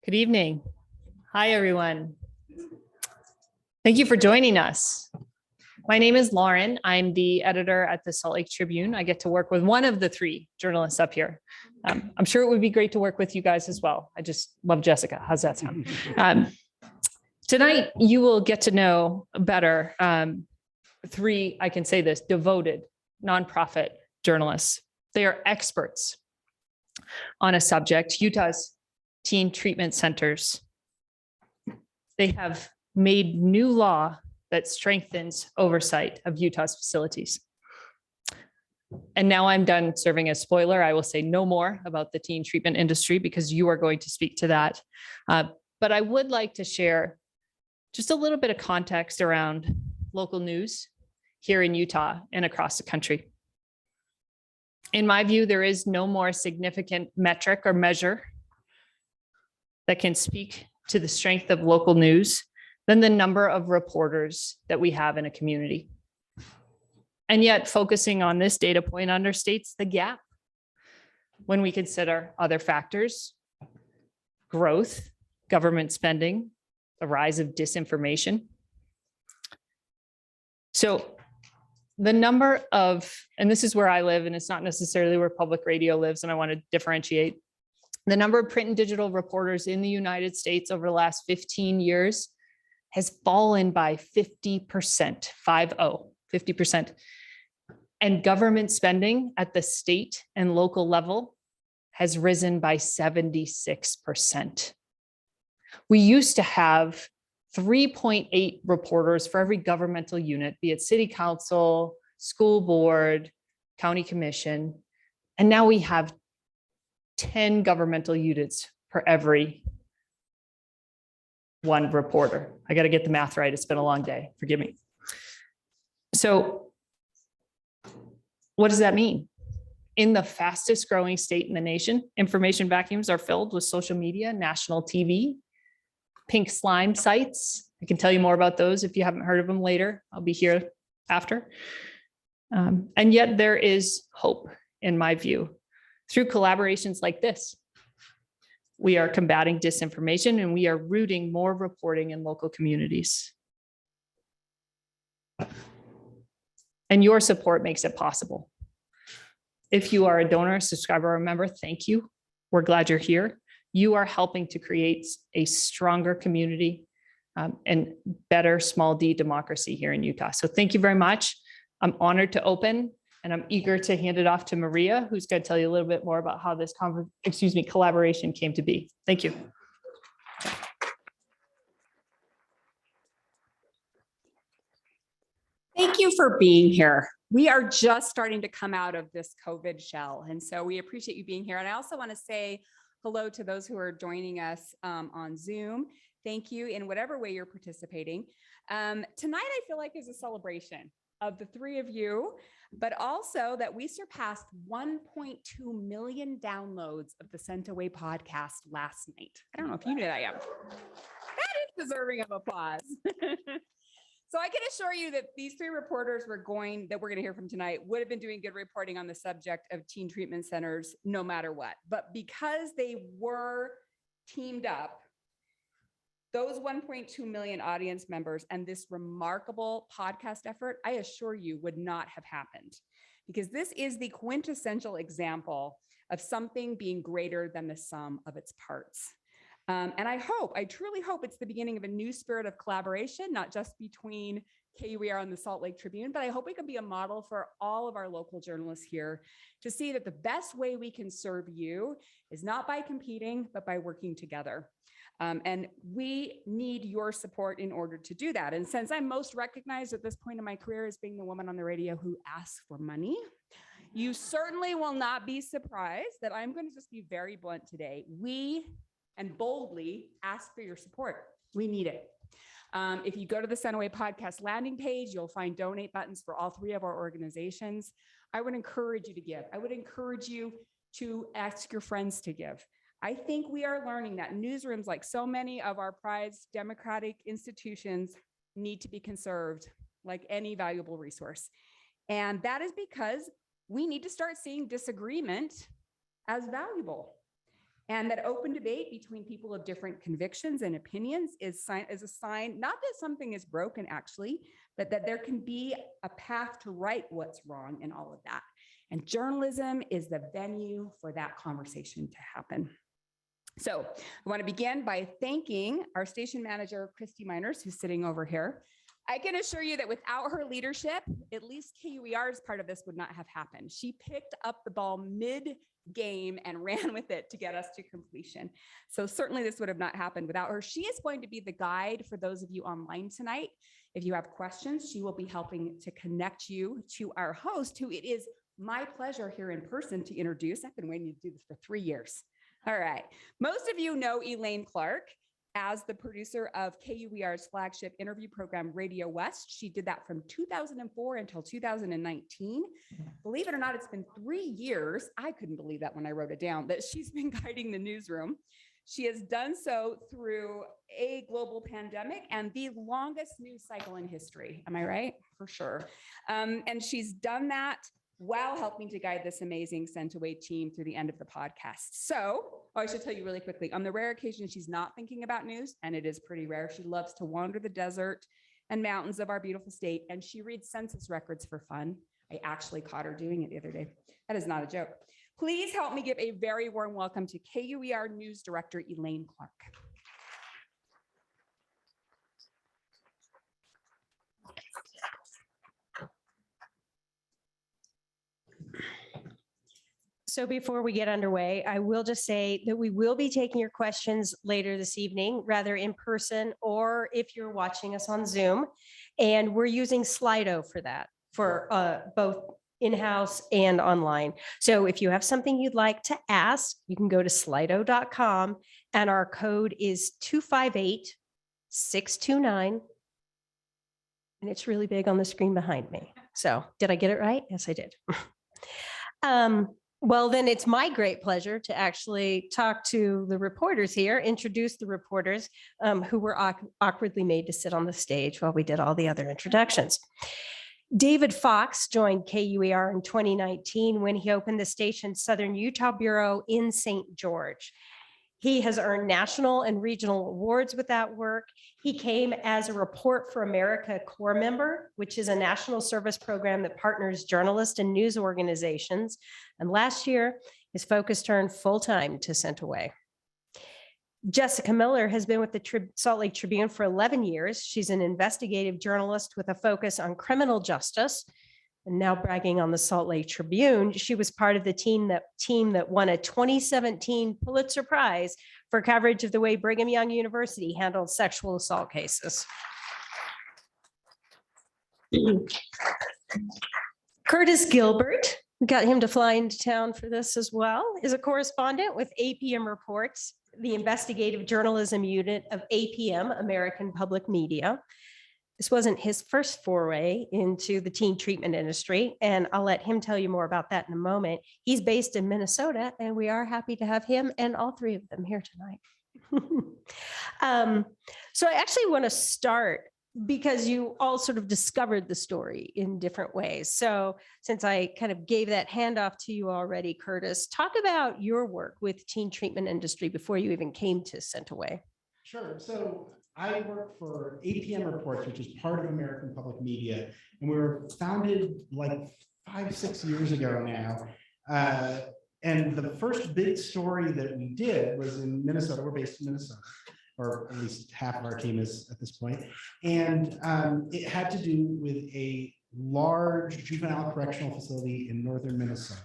Good evening. Hi, everyone. Thank you for joining us. My name is Lauren. I'm the editor at the Salt Lake Tribune. I get to work with one of the three journalists up here. I'm sure it would be great to work with you guys as well. I just love Jessica. How's that sound? Tonight, you will get to know better three, I can say this, devoted nonprofit journalists. They are experts on a subject, Utah's teen treatment centers. They have made new law that strengthens oversight of Utah's facilities. And now I'm done serving as spoiler. I will say no more about the teen treatment industry because you are going to speak to that. But I would like to share just a little bit of context around local news here in Utah and across the country. In my view, there is no more significant metric or measure that can speak to the strength of local news than the number of reporters that we have in a community. And yet focusing on this data point understates the gap when we consider other factors, growth, government spending, the rise of disinformation. So the number of, and this is where I live, and it's not necessarily where public radio lives, and I want to differentiate. The number of print and digital reporters in the United States over the last 15 years has fallen by 50%, 50%. And government spending at the state and local level has risen by 76%. We used to have 3.8 reporters for every governmental unit, be it city council, school board, county commission, and now we have 10 governmental units per every one reporter. I got to get the math right. It's been a long day. Forgive me. So what does that mean? In the fastest growing state in the nation, information vacuums are filled with social media, national TV, pink slime sites. I can tell you more about those if you haven't heard of them later. I'll be here after. And yet there is hope, in my view, through collaborations like this. We are combating disinformation and we are rooting more reporting in local communities. And your support makes it possible. If you are a donor, subscriber, or member, thank you. We're glad you're here. You are helping to create a stronger community and better small d democracy here in Utah. So thank you very much. I'm honored to open and I'm eager to hand it off to Maria, who's going to tell you a little bit more about how this collaboration came to be. Thank you. Thank you for being here. We are just starting to come out of this COVID shell. And so we appreciate you being here. And I also want to say hello to those who are joining us on Zoom. Thank you in whatever way you're participating. Tonight, I feel like is a celebration of the three of you, but also that we surpassed 1.2 million downloads of the Sent Away podcast last night. I don't know if you knew that yet. That is deserving of applause. So I can assure you that these three reporters that we're going to hear from tonight would have been doing good reporting on the subject of teen treatment centers no matter what. But because they were teamed up, those 1.2 million audience members and this remarkable podcast effort, I assure you, would not have happened. Because this is the quintessential example of something being greater than the sum of its parts. And I truly hope it's the beginning of a new spirit of collaboration, not just between KUER on the Salt Lake Tribune, but I hope we can be a model for all of our local journalists here to see that the best way we can serve you is not by competing, but by working together. And we need your support in order to do that. And since I'm most recognized at this point in my career as being the woman on the radio who asks for money, you certainly will not be surprised that I'm going to just be very blunt today. We and boldly ask for your support. We need it. If you go to the Sent Away podcast landing page, you'll find donate buttons for all three of our organizations. I would encourage you to give. I would encourage you to ask your friends to give. I think we are learning that newsrooms, like so many of our prized democratic institutions, need to be conserved like any valuable resource. And that is because we need to start seeing disagreement as valuable. And that open debate between people of different convictions and opinions is a sign, not that something is broken actually, but that there can be a path to right what's wrong in all of that. And journalism is the venue for that conversation to happen. So I want to begin by thanking our station manager, Christy Miners, who's sitting over here. I can assure you that without her leadership, at least KUER's part of this would not have happened. She picked up the ball mid-game and ran with it to get us to completion. So certainly this would have not happened without her. She is going to be the guide for those of you online tonight. If you have questions, she will be helping to connect you to our host, who it is my pleasure here in person to introduce. I've been waiting to do this for 3 years. All right. Most of you know Elaine Clark as the producer of KUER's flagship interview program, Radio West. She did that from 2004 until 2019. Believe it or not, it's been 3 years. I couldn't believe that when I wrote it down, that she's been guiding the newsroom. She has done so through a global pandemic and the longest news cycle in history. Am I right? For sure. And she's done that while helping to guide this amazing Sent Away team through the end of the podcast. So, I should tell you really quickly, on the rare occasion she's not thinking about news, and it is pretty rare, she loves to wander the desert and mountains of our beautiful state, and she reads census records for fun. I actually caught her doing it the other day. That is not a joke. Please help me give a very warm welcome to KUER News Director, Elaine Clark. So before we get underway, I will just say that we will be taking your questions later this evening, rather in person, or if you're watching us on Zoom. And we're using Slido for that, for both in-house and online. So if you have something you'd like to ask, you can go to slido.com, and our code is 258629. And it's really big on the screen behind me. So did I get it right? Yes, I did. Well, then it's my great pleasure to actually talk to the reporters here, introduce the reporters who were awkwardly made to sit on the stage while we did all the other introductions. David Fox joined KUER in 2019 when he opened the station's Southern Utah Bureau in St. George. He has earned national and regional awards with that work. He came as a Report for America Corps member, which is a national service program that partners journalists and news organizations. And last year, his focus turned full-time to Sent Away. Jessica Miller has been with the Salt Lake Tribune for 11 years. She's an investigative journalist with a focus on criminal justice. And now bragging on the Salt Lake Tribune, she was part of the team that won a 2017 Pulitzer Prize for coverage of the way Brigham Young University handled sexual assault cases. Curtis Gilbert, we got him to fly into town for this as well, is a correspondent with APM Reports, the investigative journalism unit of APM, American Public Media. This wasn't his first foray into the teen treatment industry, and I'll let him tell you more about that in a moment. He's based in Minnesota, and we are happy to have him and all three of them here tonight. So I actually want to start because you all sort of discovered the story in different ways. So since I kind of gave that handoff to you already, Curtis, talk about your work with teen treatment industry before you even came to Sent Away. Sure. So I work for APM Reports, which is part of American Public Media, and we were founded like 5-6 years ago now. And the first big story that we did was in Minnesota. We're based in Minnesota. or at least half of our team is at this point. And it had to do with a large juvenile correctional facility in northern Minnesota.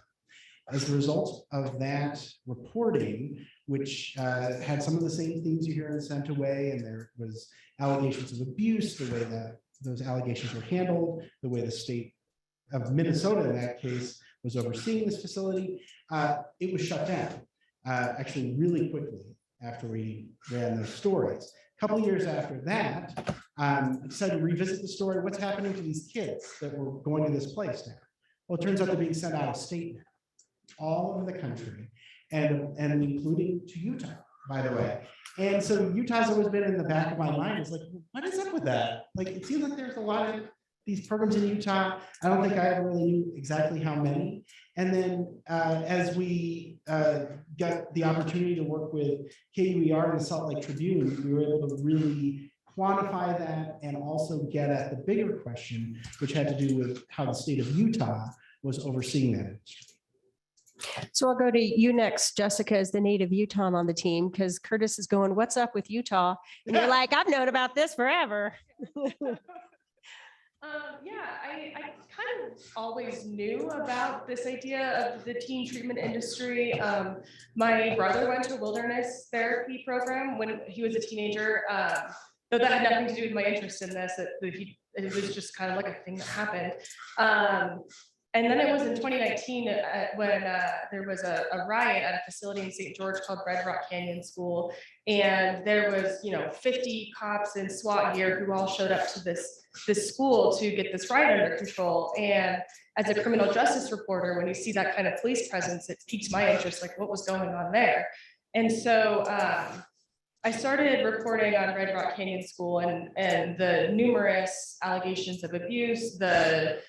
As a result of that reporting, which had some of the same themes you hear in Sent Away, and there was allegations of abuse, the way that those allegations were handled, the way the state of Minnesota in that case was overseeing this facility, it was shut down actually really quickly after we ran those stories. A couple of years after that, I decided to revisit the story. What's happening to these kids that were going to this place now? Well, it turns out they're being sent out of state now, all over the country, and including to Utah, by the way. And so Utah's always been in the back of my mind. It's like, what is up with that? Like, it seems like there's a lot of these programs in Utah. I don't think I ever really knew exactly how many. And then as we got the opportunity to work with KUER and the Salt Lake Tribune, we were able to really quantify that and also get at the bigger question, which had to do with how the state of Utah was overseeing that industry. So I'll go to you next, Jessica, as the native Utahn on the team, because Curtis is going, what's up with Utah? And you're like, I've known about this forever. I kind of always knew about this idea of the teen treatment industry. My brother went to a wilderness therapy program when he was a teenager. Though that had nothing to do with my interest in this, it was just kind of like a thing that happened. And then it was in 2019 when there was a riot at a facility in St. George called Red Rock Canyon School. And there was, 50 cops in SWAT gear who all showed up to this school to get this riot under control. And as a criminal justice reporter, when you see that kind of police presence, it piques my interest, like what was going on there. And so I started reporting on Red Rock Canyon School and the numerous allegations of abuse, the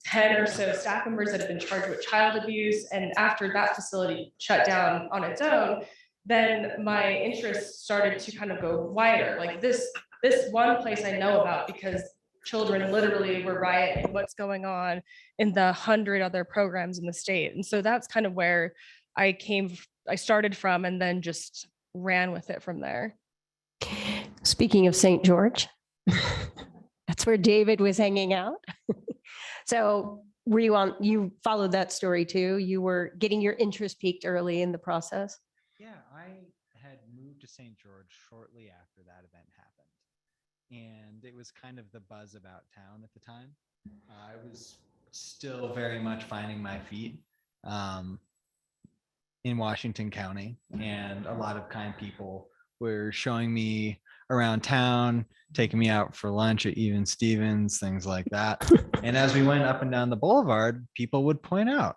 10 or so staff members that have been charged with child abuse. And after that facility shut down on its own, then my interest started to kind of go wider. Like this one place I know about because children literally were rioting what's going on in the 100 other programs in the state. And so that's kind of where I started from and then just ran with it from there. Speaking of St. George, that's where David was hanging out. So you followed that story too? You were getting your interest piqued early in the process? Yeah, I had moved to St. George shortly after that event happened. And it was kind of the buzz about town at the time. I was still very much finding my feet in Washington County. And a lot of kind people were showing me around town, taking me out for lunch at Even Stevens, things like that. And as we went up and down the boulevard, people would point out,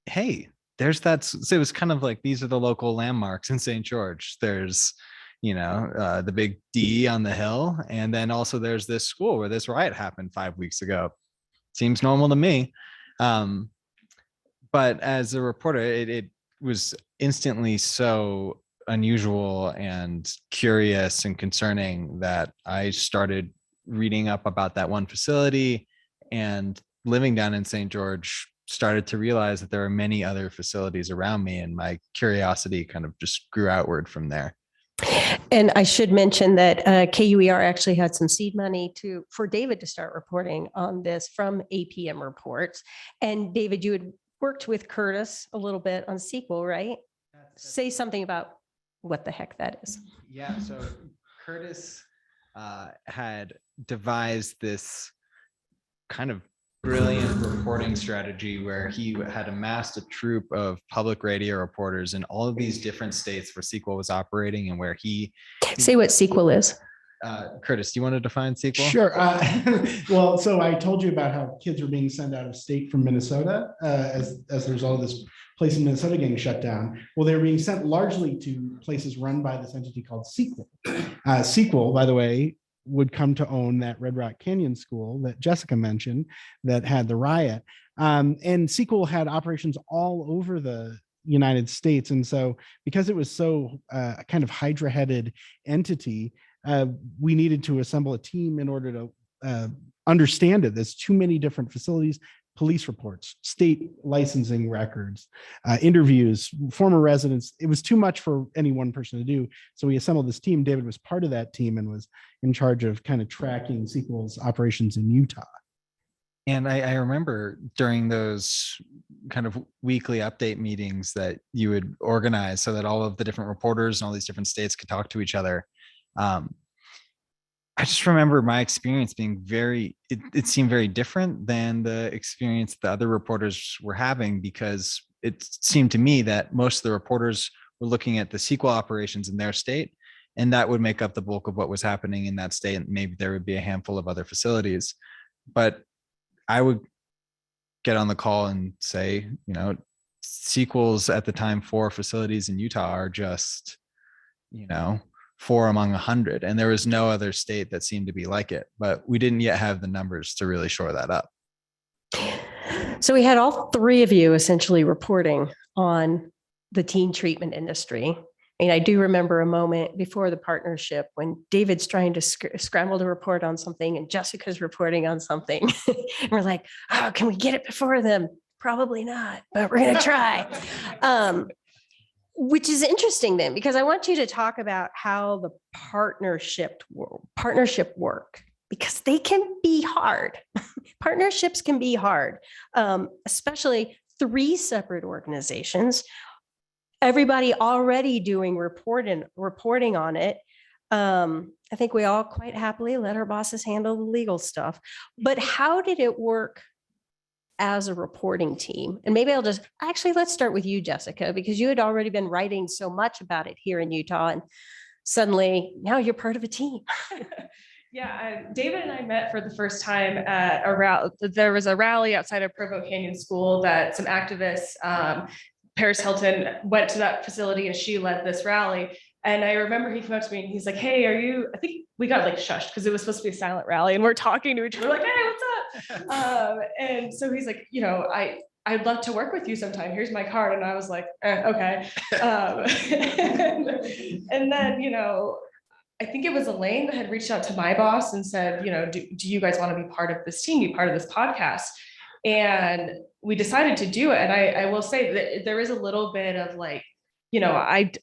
hey, there's that. So it was kind of like, these are the local landmarks in St. George. There's, the big D on the hill. And then also there's this school where this riot happened 5 weeks ago. Seems normal to me. But as a reporter, it was instantly so unusual and curious and concerning that I started reading up about that one facility, and living down in St. George started to realize that there are many other facilities around me, and my curiosity kind of just grew outward from there. And I should mention that KUER actually had some seed money for David to start reporting on this from APM reports. And David, you had worked with Curtis a little bit on SQL, right? Say something about what the heck that is. Yeah, so Curtis had devised this kind of brilliant reporting strategy where he had amassed a troupe of public radio reporters in all of these different states where SQL was operating and where he... Say what SQL is. Curtis, do you want to define SQL? Sure. Well, so I told you about how kids were being sent out of state from Minnesota as a result of this place in Minnesota getting shut down. Well, they were being sent largely to places run by this entity called SQL. SQL, by the way, would come to own that Red Rock Canyon School that Jessica mentioned that had the riot. And SQL had operations all over the United States. And so because it was so kind of hydra-headed entity, we needed to assemble a team in order to understand it. There's too many different facilities, police reports, state licensing records, interviews, former residents. It was too much for any one person to do. So we assembled this team. David was part of that team and was in charge of kind of tracking Sequel's operations in Utah. And I remember during those kind of weekly update meetings that you would organize so that all of the different reporters and all these different states could talk to each other. I just remember my experience being it seemed very different than the experience the other reporters were having, because it seemed to me that most of the reporters were looking at the Sequel operations in their state, and that would make up the bulk of what was happening in that state. And maybe there would be a handful of other facilities, but I would get on the call and say, Sequel's at the time 4 facilities in Utah are just, 4 among 100, and there was no other state that seemed to be like it, but we didn't yet have the numbers to really shore that up. So we had all 3 of you essentially reporting on the teen treatment industry. And I do remember a moment before the partnership when David's trying to scramble to report on something and Jessica's reporting on something. And we're like, oh, can we get it before them? Probably not, but we're going to try. Which is interesting then, because I want you to talk about how the partnership work, because they can be hard. Partnerships can be hard, especially 3 separate organizations. Everybody already doing reporting on it. I think we all quite happily let our bosses handle the legal stuff. But how did it work as a reporting team? And maybe let's start with you, Jessica, because you had already been writing so much about it here in Utah, and suddenly now you're part of a team. Yeah, David and I met for the first time at there was a rally outside of Provo Canyon School that some activists, Paris Hilton, went to that facility and she led this rally. And I remember he came up to me and he's like, hey, I think we got like shushed because it was supposed to be a silent rally and we're talking to each other like, hey, what's up? And so he's like, I'd love to work with you sometime. Here's my card. And I was like, okay. And then, I think it was Elaine that had reached out to my boss and said, do you guys want to be part of this team, be part of this podcast? And we decided to do it. And I will say that there is a little bit of like,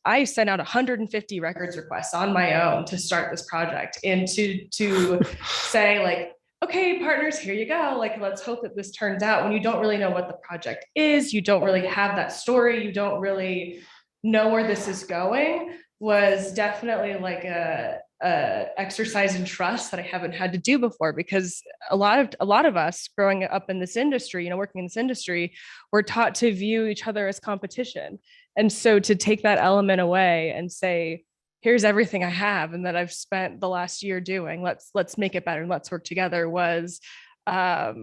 I sent out 150 records requests on my own to start this project and to say like, okay, partners, here you go. Like, let's hope that this turns out. When you don't really know what the project is, you don't really have that story, you don't really know where this is going, was definitely like a exercise in trust that I haven't had to do before, because a lot of us growing up in this industry, working in this industry, we're taught to view each other as competition. And so to take that element away and say, here's everything I have and that I've spent the last year doing, let's make it better and let's work together, was a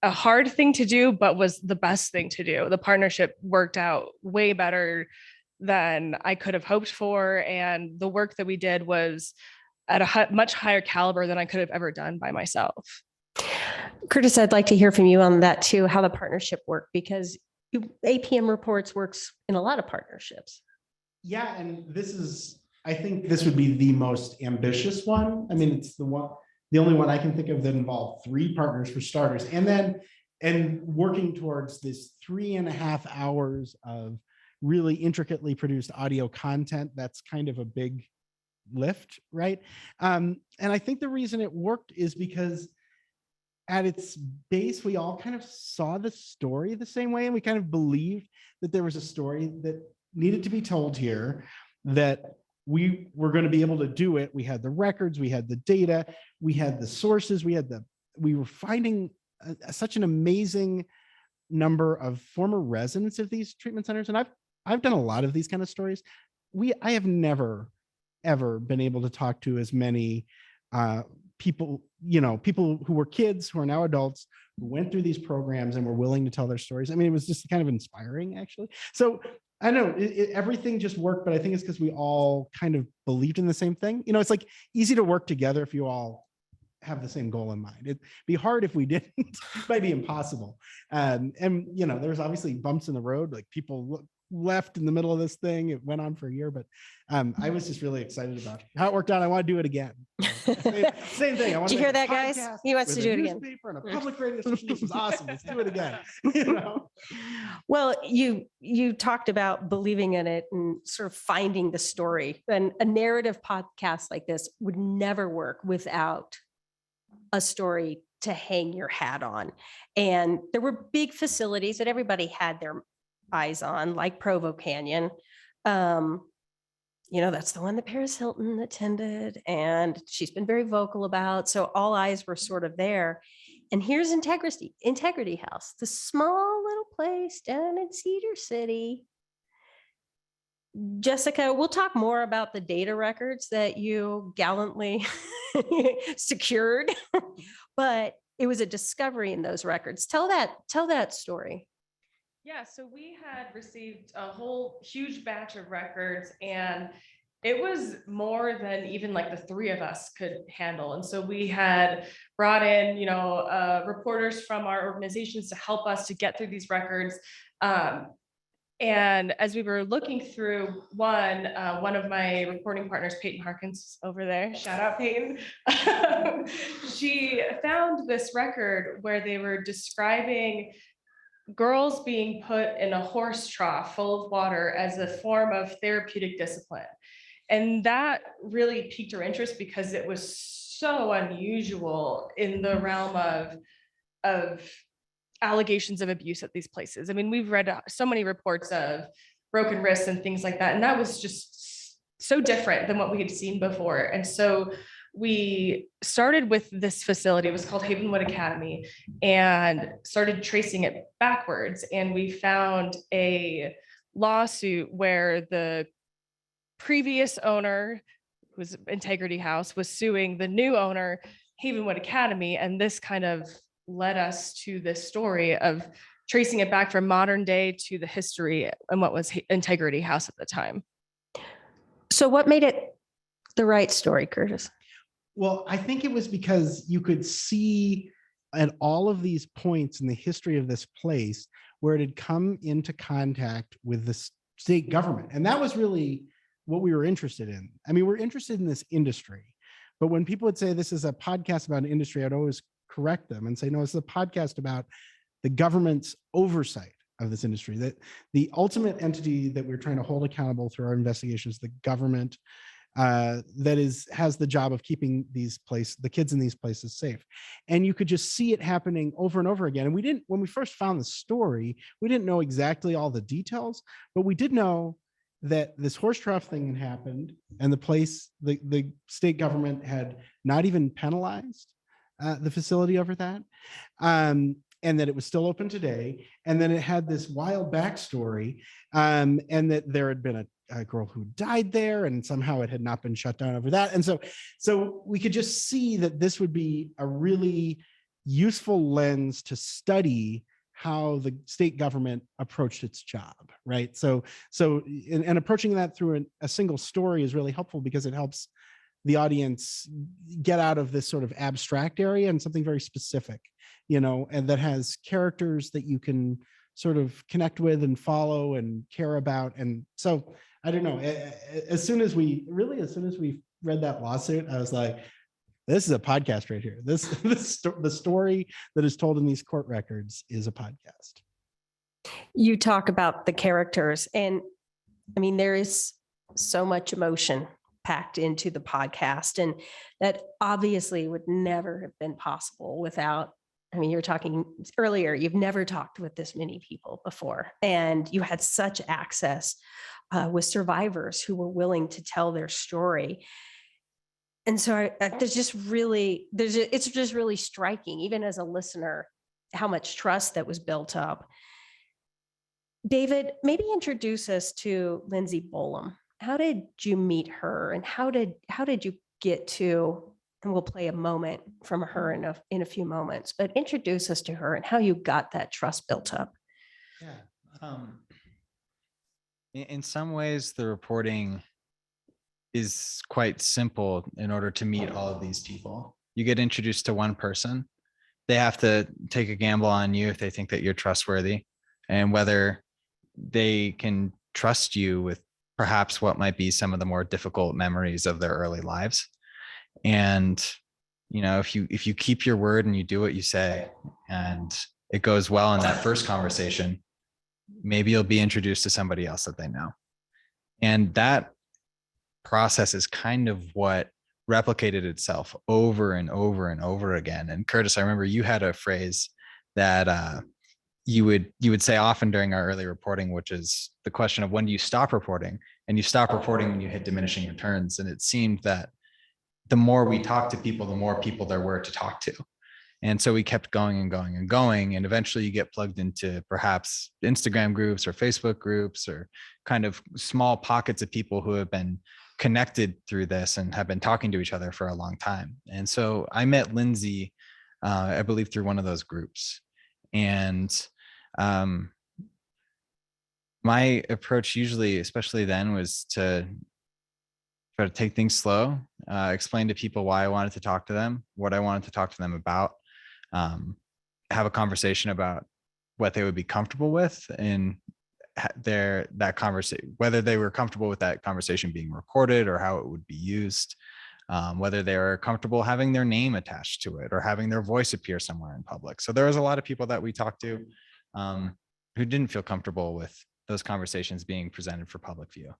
hard thing to do, but was the best thing to do. The partnership worked out way better than I could have hoped for. And the work that we did was at a much higher caliber than I could have ever done by myself. Curtis, I'd like to hear from you on that too, how the partnership worked, because APM Reports works in a lot of partnerships. Yeah, and I think this would be the most ambitious one. I mean, it's the only one I can think of that involved 3 partners for starters, and working towards this 3.5 hours of really intricately produced audio content. That's kind of a big lift, right? And I think the reason it worked is because at its base, we all kind of saw the story the same way, and we kind of believed that there was a story that needed to be told here, that we were going to be able to do it. We had the records, we had the data, we had the sources, we were finding such an amazing number of former residents of these treatment centers. And I've done a lot of these kind of stories. I have never, ever been able to talk to as many people, people who were kids, who are now adults, who went through these programs and were willing to tell their stories. I mean, it was just kind of inspiring, actually. So I know everything just worked, but I think it's because we all kind of believed in the same thing. It's like easy to work together if you all have the same goal in mind. It'd be hard if we didn't. It might be impossible. And there's obviously bumps in the road, like people left in the middle of this thing. It went on for a year, but I was just really excited about how it worked out. I want to do it again. Same thing. I want Did you to hear make a that, guys? podcast He wants to with do a it again. newspaper and a public radio station. This was awesome. Let's do it again. You know? Well, you talked about believing in it and sort of finding the story. And a narrative podcast like this would never work without a story to hang your hat on. And there were big facilities that everybody had their eyes on, like Provo Canyon. That's the one that Paris Hilton attended, and she's been very vocal about. So all eyes were sort of there. And here's Integrity House, the small little place down in Cedar City. Jessica, we'll talk more about the data records that you gallantly secured, but it was a discovery in those records. Tell that story. Yeah, so we had received a whole huge batch of records, and it was more than even like the three of us could handle. And so we had brought in, reporters from our organizations to help us to get through these records. And as we were looking through one of my reporting partners, Peyton Harkins over there, shout out Peyton, she found this record where they were describing girls being put in a horse trough full of water as a form of therapeutic discipline. And that really piqued her interest because it was so unusual in the realm of allegations of abuse at these places. I mean, we've read so many reports of broken wrists and things like that, and that was just so different than what we had seen before. And so we started with this facility. It was called Havenwood Academy, and started tracing it backwards. And we found a lawsuit where the previous owner, who was Integrity House, was suing the new owner, Havenwood Academy. And this kind of led us to this story of tracing it back from modern day to the history and what was Integrity House at the time. So what made it the right story, Curtis? Well, I think it was because you could see at all of these points in the history of this place where it had come into contact with the state government. And that was really what we were interested in. I mean, we're interested in this industry, but when people would say this is a podcast about an industry, I'd always correct them and say, no, it's a podcast about the government's oversight of this industry, that the ultimate entity that we're trying to hold accountable through our investigations, the government, has the job of keeping the kids in these places safe. And you could just see it happening over and over again. And when we first found the story, we didn't know exactly all the details, but we did know that this horse trough thing had happened, and the state government had not even penalized the facility over that. And that it was still open today. And then it had this wild backstory, and that there had been a girl who died there, and somehow it had not been shut down over that. And so we could just see that this would be a really useful lens to study how the state government approached its job, right? So approaching that through a single story is really helpful because it helps the audience get out of this sort of abstract area and something very specific, and that has characters that you can sort of connect with and follow and care about. And so, I don't know, as soon as we read that lawsuit, I was like, this is a podcast right here. The story that is told in these court records is a podcast. You talk about the characters, and I mean, there is so much emotion packed into the podcast, and that obviously would never have been possible without, I mean, you were talking earlier, you've never talked with this many people before, and you had such access with survivors who were willing to tell their story. And so it's just really striking, even as a listener, how much trust that was built up. David, maybe introduce us to Lindsay Bolam. How did you meet her, and how did you get to, and we'll play a moment from her in a few moments, but introduce us to her and how you got that trust built up. Yeah. In some ways, the reporting is quite simple in order to meet all of these people. You get introduced to one person. They have to take a gamble on you if they think that you're trustworthy, and whether they can trust you with perhaps what might be some of the more difficult memories of their early lives. And, if you keep your word and you do what you say and it goes well in that first conversation, maybe you'll be introduced to somebody else that they know. And that process is kind of what replicated itself over and over and over again. And Curtis, I remember you had a phrase that you would say often during our early reporting, which is the question of when do you stop reporting? And you stop reporting when you hit diminishing returns. And it seemed that the more we talked to people, the more people there were to talk to. And so we kept going and going and going. And eventually you get plugged into perhaps Instagram groups or Facebook groups or kind of small pockets of people who have been connected through this and have been talking to each other for a long time. And so I met Lindsay, I believe through one of those groups. And my approach usually, especially then, was to try to take things slow, explain to people why I wanted to talk to them, what I wanted to talk to them about, have a conversation about what they would be comfortable with in that conversation, whether they were comfortable with that conversation being recorded or how it would be used, whether they were comfortable having their name attached to it or having their voice appear somewhere in public. So there was a lot of people that we talked to who didn't feel comfortable with those conversations being presented for public view.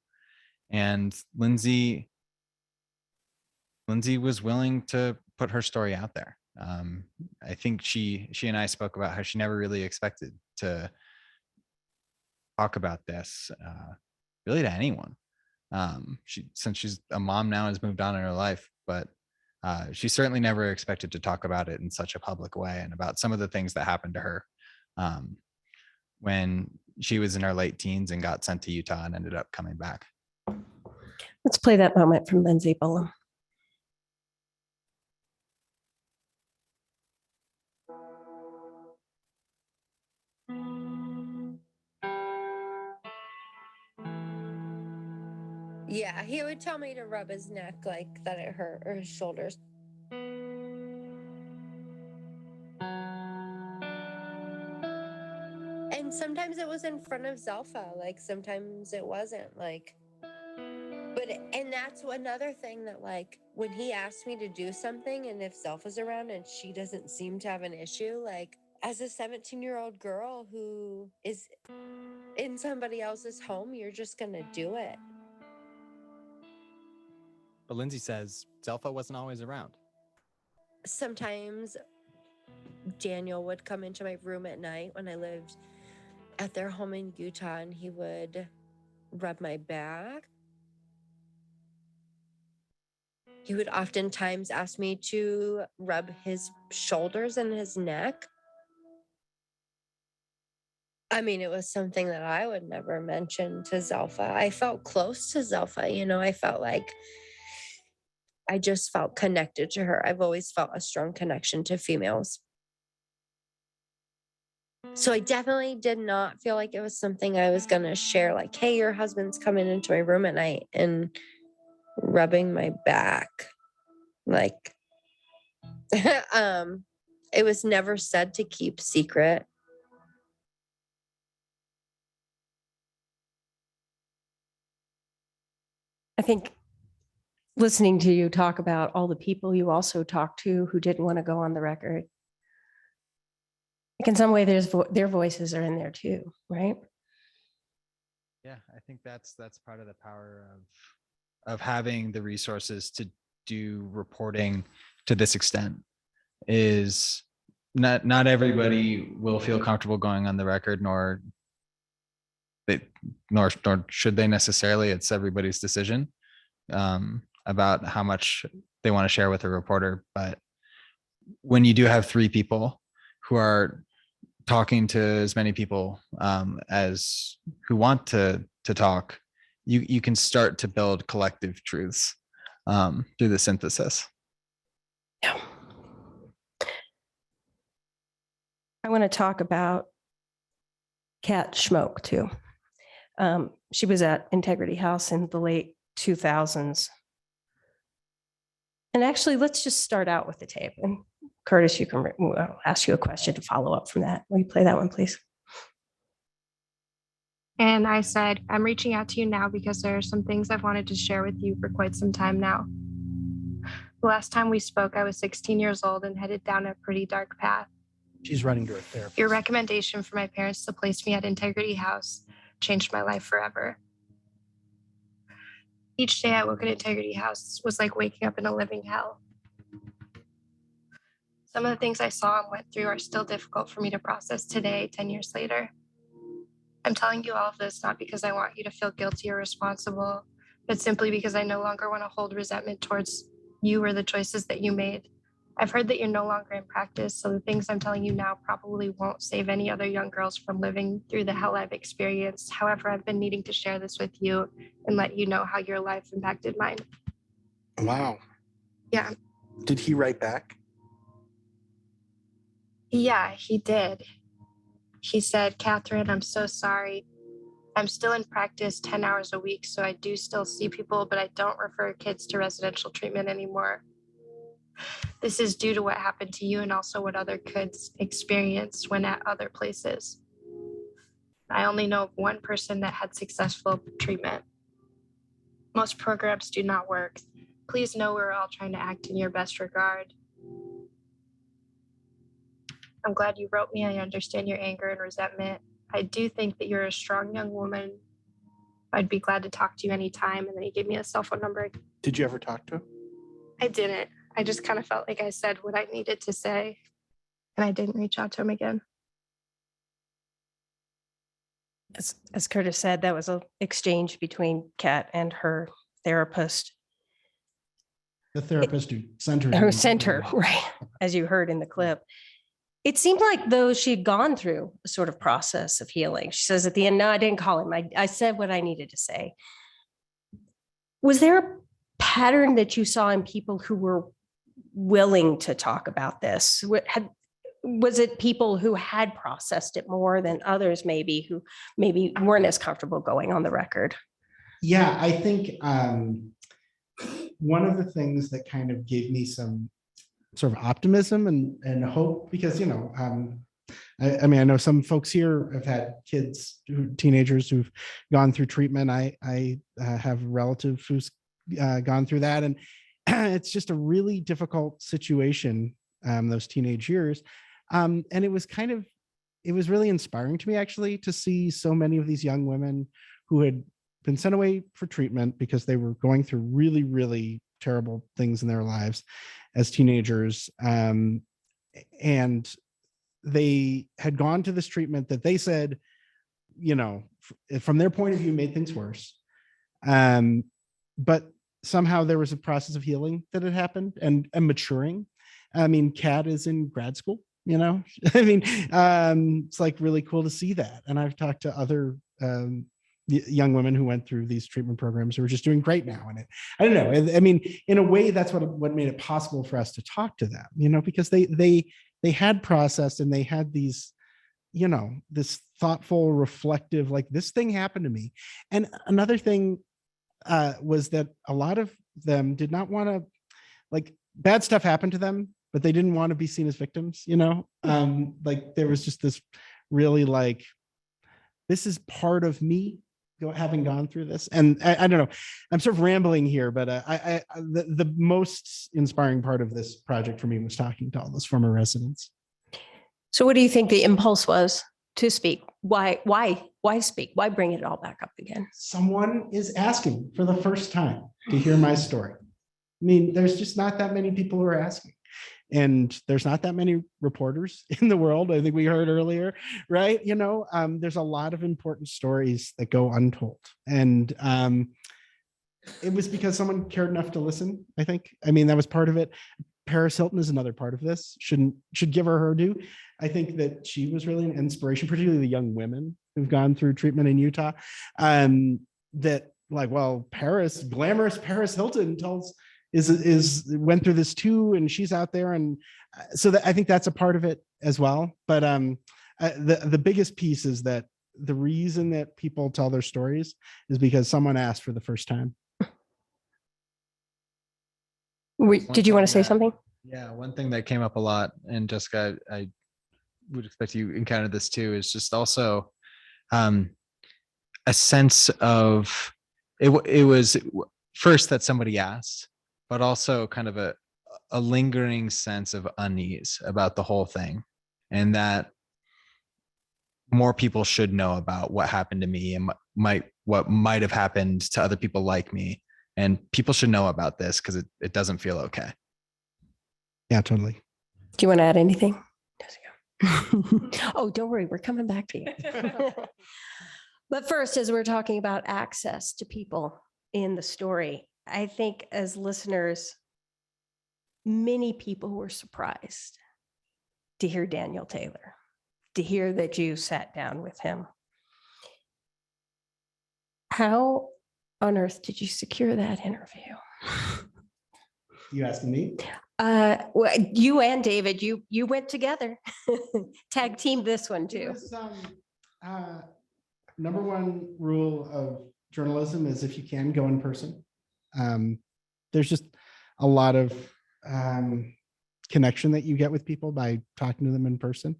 And Lindsay was willing to put her story out there. I think she and I spoke about how she never really expected to talk about this really to anyone. Since she's a mom now, has moved on in her life, but she certainly never expected to talk about it in such a public way and about some of the things that happened to her when she was in her late teens and got sent to Utah and ended up coming back. Let's play that moment from Lindsay Bullum. Yeah, he would tell me to rub his neck like that it hurt, or his shoulders. And sometimes it was in front of Zelfa, like sometimes it wasn't, like, and that's another thing that, like, when he asked me to do something and if Zelfa's around and she doesn't seem to have an issue, like, as a 17-year-old girl who is in somebody else's home, you're just gonna do it. But Lindsay says Zelfa wasn't always around. Sometimes Daniel would come into my room at night when I lived at their home in Utah, and he would rub my back. He would oftentimes ask me to rub his shoulders and his neck. I mean, it was something that I would never mention to Zelfa. I felt close to Zelfa, you know, I felt like I just felt connected to her. I've always felt a strong connection to females. So I definitely did not feel like it was something I was going to share, like, hey, your husband's coming into my room at night and rubbing my back. Like, it was never said to keep secret. I think listening to you talk about all the people you also talked to who didn't want to go on the record, like in some way their voices are in there too, right? Yeah, I think that's part of the power of having the resources to do reporting to this extent. Is not everybody will feel comfortable going on the record, nor should they necessarily. It's everybody's decision about how much they want to share with a reporter. But when you do have three people who are talking to as many people as who want to talk, you can start to build collective truths through the synthesis. Yeah. I want to talk about Kat Schmoke too. She was at Integrity House in the late 2000s. And actually, let's just start out with the tape. And Curtis, I'll ask you a question to follow up from that. Will you play that one, please? And I said, I'm reaching out to you now because there are some things I've wanted to share with you for quite some time now. The last time we spoke, I was 16 years old and headed down a pretty dark path. She's running to her therapist. Your recommendation for my parents to place me at Integrity House changed my life forever. Each day I woke at Integrity House was like waking up in a living hell. Some of the things I saw and went through are still difficult for me to process today, 10 years later. I'm telling you all of this not because I want you to feel guilty or responsible, but simply because I no longer want to hold resentment towards you or the choices that you made. I've heard that you're no longer in practice, so the things I'm telling you now probably won't save any other young girls from living through the hell I've experienced. However, I've been needing to share this with you and let you know how your life impacted mine. Wow. Yeah. Did he write back? Yeah, he did. He said, Catherine, I'm so sorry. I'm still in practice 10 hours a week, so I do still see people, but I don't refer kids to residential treatment anymore. This is due to what happened to you and also what other kids experienced when at other places. I only know of one person that had successful treatment. Most programs do not work. Please know we're all trying to act in your best regard. I'm glad you wrote me. I understand your anger and resentment. I do think that you're a strong young woman. I'd be glad to talk to you anytime. And then he gave me a cell phone number. Did you ever talk to him? I didn't. I just kind of felt like I said what I needed to say. And I didn't reach out to him again. As Curtis said, that was an exchange between Kat and her therapist. The therapist who sent her. Her center, right, as you heard in the clip. It seemed like though she'd gone through a sort of process of healing. She says at the end, no, I didn't call him. I said what I needed to say. Was there a pattern that you saw in people who were willing to talk about this? Was it people who had processed it more than others, maybe, who maybe weren't as comfortable going on the record? Yeah, I think one of the things that kind of gave me some sort of optimism and hope, because, you know, I mean, I know some folks here have had kids, teenagers who've gone through treatment. I have a relative who's gone through that, and it's just a really difficult situation, those teenage years. And it was really inspiring to me, actually, to see so many of these young women who had been sent away for treatment because they were going through really, really terrible things in their lives as teenagers. And they had gone to this treatment that they said, you know, from their point of view, made things worse. But somehow there was a process of healing that had happened and maturing. I mean, Kat is in grad school, you know, I mean, it's like really cool to see that. And I've talked to other young women who went through these treatment programs who are just doing great now. And I don't know. I mean, in a way, that's what made it possible for us to talk to them, you know, because they had processed and they had these, you know, this thoughtful, reflective, like, this thing happened to me. And another thing was that a lot of them did not want to, like, bad stuff happened to them, but they didn't want to be seen as victims, you know, like there was just this really like, this is part of me having gone through this. And I don't know, I'm sort of rambling here, but the most inspiring part of this project for me was talking to all those former residents. So what do you think the impulse was to speak? Why speak? Why bring it all back up again? Someone is asking for the first time to hear my story. I mean, there's just not that many people who are asking. And there's not that many reporters in the world. I think we heard earlier, right? You know, there's a lot of important stories that go untold. And it was because someone cared enough to listen, I think. I mean, that was part of it. Paris Hilton is another part of this. Should give her due. I think that she was really an inspiration, particularly the young women who've gone through treatment in Utah. That like, well, glamorous Paris Hilton went through this too, and she's out there, and so that I think that's a part of it as well. But the biggest piece is that the reason that people tell their stories is because someone asked for the first time. Did you want to say something? Yeah, one thing that came up a lot, and Jessica, I would expect you encountered this too, is just also a sense of it was first that somebody asked, but also kind of a lingering sense of unease about the whole thing, and that more people should know about what happened to me and what might have happened to other people like me. And people should know about this because it doesn't feel okay. Yeah, totally. Do you want to add anything? Oh, don't worry, we're coming back to you. But first, as we're talking about access to people in the story, I think as listeners, many people were surprised to hear Danielle Taylor, to hear that you sat down with him. How on earth did you secure that interview? You asking me? Well, you and David, you went together, tag team this one It too. was, number one rule of journalism is if you can go in person. There's just a lot of connection that you get with people by talking to them in person.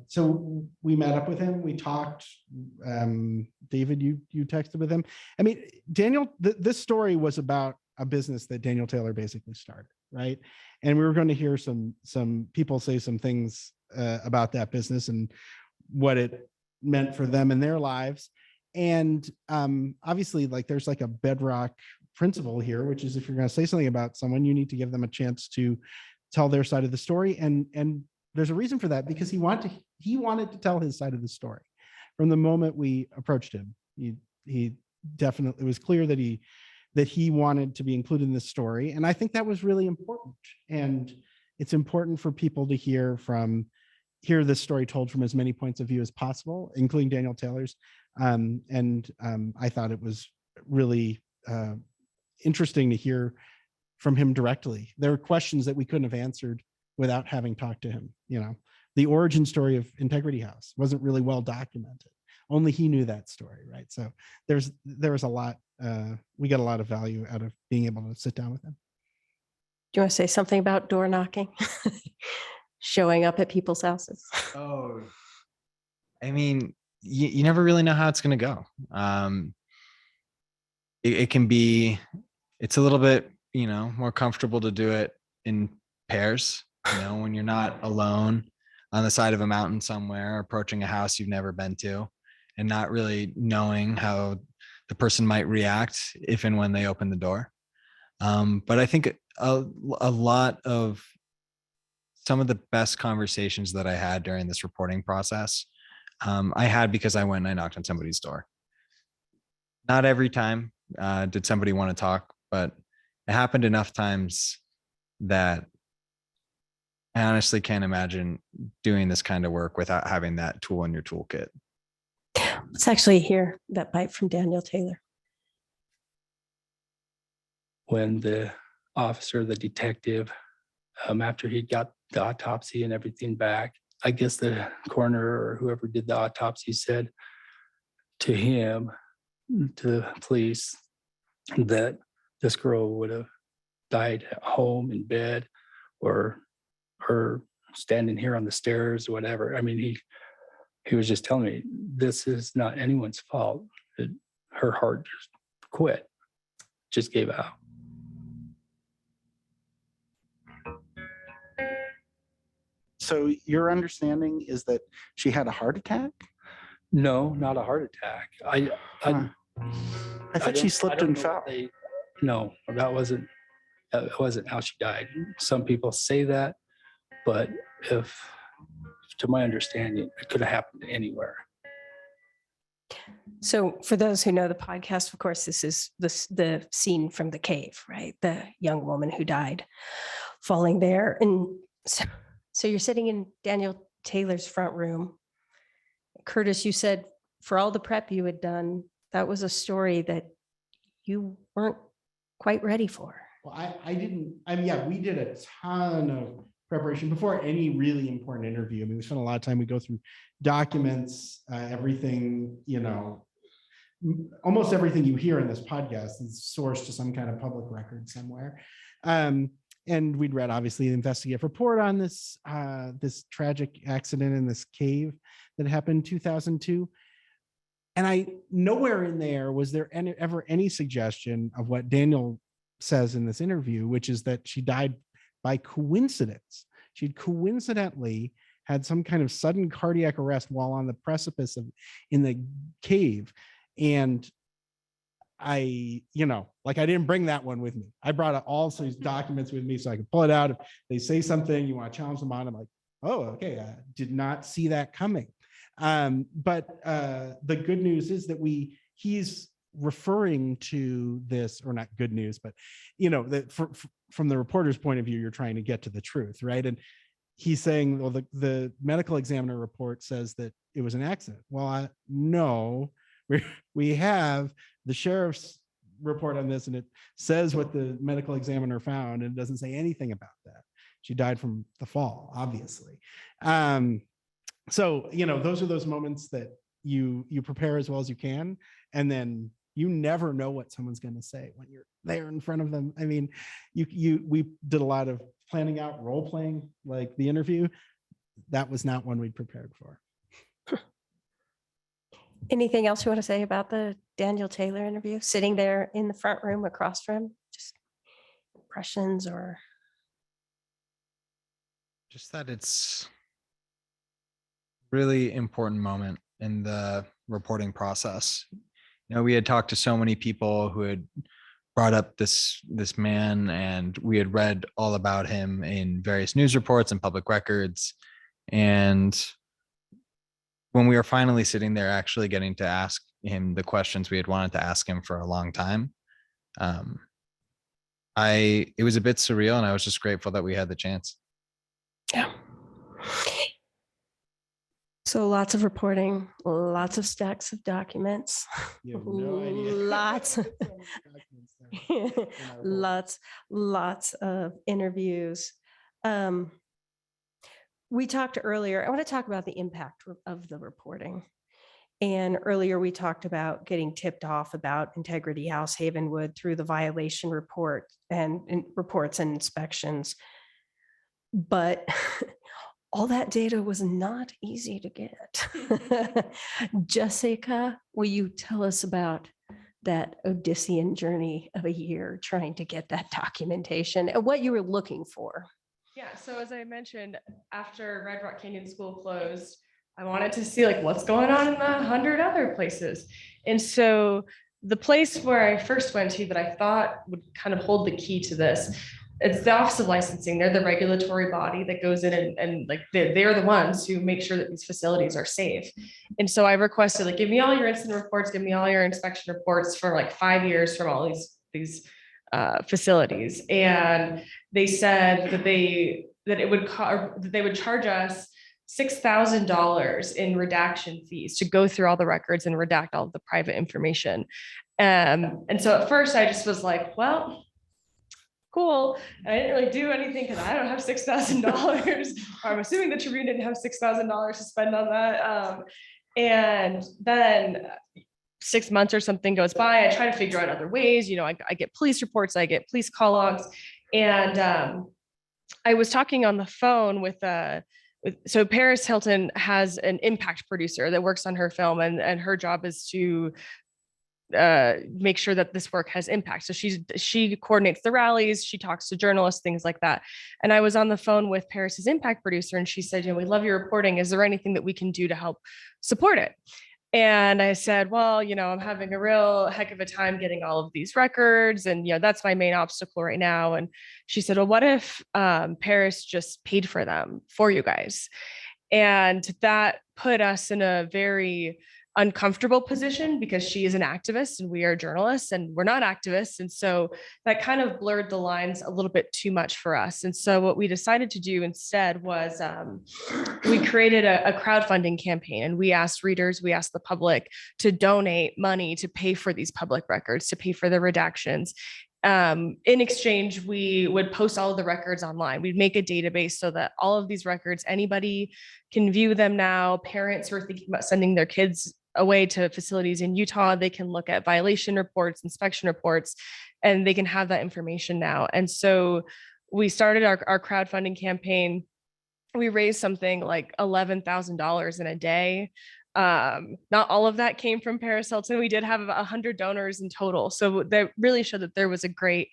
So we met up with him, we talked. David, you texted with him. I mean, Daniel, this story was about a business that Danielle Taylor basically started, right? And we were going to hear some people say some things about that business and what it meant for them in their lives. And obviously, like, there's like a bedrock principle here, which is if you're going to say something about someone, you need to give them a chance to tell their side of the story. And there's a reason for that, because he wanted to tell his side of the story from the moment we approached him. He definitely, it was clear that he wanted to be included in this story. And I think that was really important. And it's important for people to hear this story told from as many points of view as possible, including Danielle Taylor's. I thought it was really interesting to hear from him directly. There were questions that we couldn't have answered without having talked to him. You know, the origin story of Integrity House wasn't really well documented. Only he knew that story, right? So there was a lot. We got a lot of value out of being able to sit down with him. Do you want to say something about door knocking? Showing up at people's houses? Oh, I mean, you never really know how it's going to go. It can be, it's a little bit, more comfortable to do it in pairs, when you're not alone on the side of a mountain somewhere, approaching a house you've never been to, and not really knowing how the person might react if and when they open the door. But I think a lot of some of the best conversations that I had during this reporting process, I had because I went and I knocked on somebody's door. Not every time did somebody want to talk, but it happened enough times that I honestly can't imagine doing this kind of work without having that tool in your toolkit. Let's actually hear that bite from Danielle Taylor. When the officer, the detective, after he got the autopsy and everything back, I guess the coroner or whoever did the autopsy said to him, to the police, that this girl would have died at home in bed or standing here on the stairs or whatever. I mean, he was just telling me this is not anyone's fault. Her heart just quit, just gave out. So your understanding is that she had a heart attack? No, not a heart attack. I thought she slipped and fell. No, that wasn't how she died. Some people say that, but to my understanding, it could have happened anywhere. So for those who know the podcast, of course, this is the scene from the cave, right? The young woman who died falling there. And so you're sitting in Danielle Taylor's front room. Curtis, you said for all the prep you had done, that was a story that you weren't quite ready for. Well, I didn't. Yeah, we did a ton of preparation before any really important interview. I mean, we spent a lot of time. We go through documents, everything, almost everything you hear in this podcast is sourced to some kind of public record somewhere. And we'd read, obviously, the investigative report on this tragic accident in this cave that happened in 2002. And nowhere in there was there ever any suggestion of what Daniel says in this interview, which is that she died by coincidence. She'd coincidentally had some kind of sudden cardiac arrest while on the precipice in the cave. And I didn't bring that one with me. I brought all these documents with me so I could pull it out. If they say something you want to challenge them on, I'm like, oh, okay, I did not see that coming. But the good news is that he's referring to this, or not good news, but that from the reporter's point of view, you're trying to get to the truth, right? And he's saying, well, the medical examiner report says that it was an accident. Well, no, we have the sheriff's report on this, and it says what the medical examiner found, and it doesn't say anything about that. She died from the fall, obviously. So, those are those moments that you prepare as well as you can, and then you never know what someone's going to say when you're there in front of them. I mean, we did a lot of planning out, role playing, like the interview. That was not one we'd prepared for. Anything else you want to say about the Danielle Taylor interview? Sitting there in the front room across from, just impressions or? Just that it's really important moment in the reporting process. We had talked to so many people who had brought up this man, and we had read all about him in various news reports and public records. And when we were finally sitting there actually getting to ask him the questions we had wanted to ask him for a long time, it was a bit surreal, and I was just grateful that we had the chance. Yeah. So lots of reporting, lots of stacks of documents. You have no idea. Lots of interviews. We talked earlier, I want to talk about the impact of the reporting. And earlier we talked about getting tipped off about Integrity House Havenwood through the violation report and reports and inspections. But all that data was not easy to get. Jessica, will you tell us about that Odyssean journey of a year trying to get that documentation and what you were looking for? Yeah, so as I mentioned, after Red Rock Canyon School closed, I wanted to see what's going on in the 100 other places. And so the place where I first went to that I thought would kind of hold the key to this, it's the Office of Licensing. They're the regulatory body that goes in and they're the ones who make sure that these facilities are safe. And so I requested, give me all your incident reports, give me all your inspection reports for 5 years from all these facilities. And they said that they would charge us $6,000 in redaction fees to go through all the records and redact all of the private information. And so at first I just was like, well, cool. And I didn't really do anything because I don't have $6,000. I'm assuming the Tribune didn't have $6,000 to spend on that. And then 6 months or something goes by. I try to figure out other ways. I get police reports, I get police call logs. And I was talking on the phone with so Paris Hilton has an impact producer that works on her film, and her job is to make sure that this work has impact. So she coordinates the rallies, she talks to journalists, things like that. And I was on the phone with Paris's impact producer, and she said, we love your reporting. Is there anything that we can do to help support it? And I said, well, I'm having a real heck of a time getting all of these records. And, that's my main obstacle right now. And she said, well, what if Paris just paid for them for you guys? And that put us in a very uncomfortable position because she is an activist and we are journalists and we're not activists. And so that kind of blurred the lines a little bit too much for us. And so what we decided to do instead was we created a crowdfunding campaign, and we asked readers, we asked the public to donate money to pay for these public records, to pay for the redactions. In exchange, we would post all of the records online. We'd make a database so that all of these records, anybody can view them now. Parents who are thinking about sending their kids away to facilities in Utah, they can look at violation reports, inspection reports, and they can have that information now. And so we started our crowdfunding campaign. We raised something like $11,000 in a day. Not all of that came from Paris Hilton. We did have about 100 donors in total. So that really showed that there was a great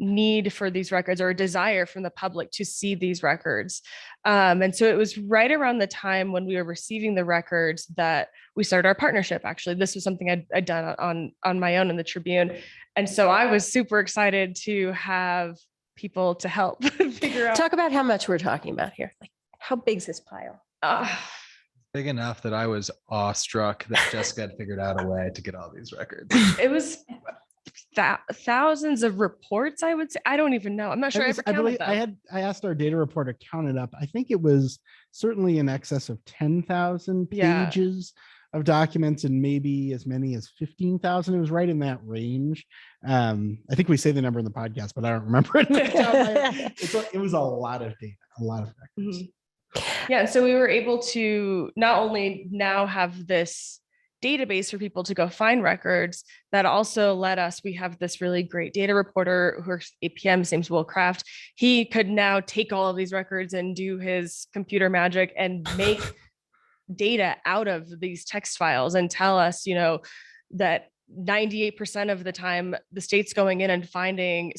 need for these records, or a desire from the public to see these records. And so it was right around the time when we were receiving the records that we started our partnership. Actually, this was something I'd done on my own in the Tribune. And so I was super excited to have people to help figure out. Talk about how much we're talking about here. Like, how big's this pile? Big enough that I was awestruck that Jessica had figured out a way to get all these records. It was thousands of reports, I would say. I don't even know. I'm not sure I ever counted them. I asked our data reporter to count it up. I think it was certainly in excess of 10,000 pages of documents, and maybe as many as 15,000. It was right in that range. I think we say the number in the podcast, but I don't remember it. It was a lot of data, a lot of records. Mm-hmm. Yeah, so we were able to not only now have this database for people to go find records, that also let us, we have this really great data reporter who works at APM, his name's Will Kraft. He could now take all of these records and do his computer magic and make data out of these text files and tell us, you know, that 98% of the time the state's going in and finding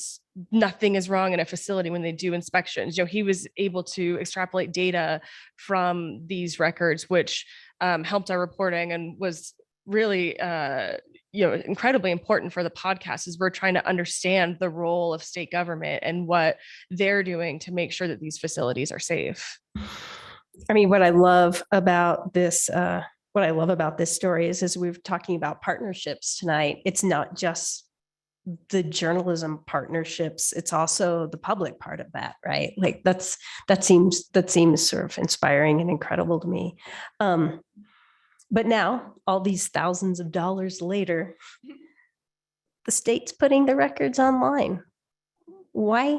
nothing is wrong in a facility when they do inspections. You know, he was able to extrapolate data from these records, which helped our reporting and was really incredibly important for the podcast, as we're trying to understand the role of state government and what they're doing to make sure that these facilities are safe. I mean, what I love about this story is, as we're talking about partnerships tonight, it's not just the journalism partnerships, it's also the public part of that, right? Like that seems sort of inspiring and incredible to me. But now, all these thousands of dollars later, the state's putting the records online. Why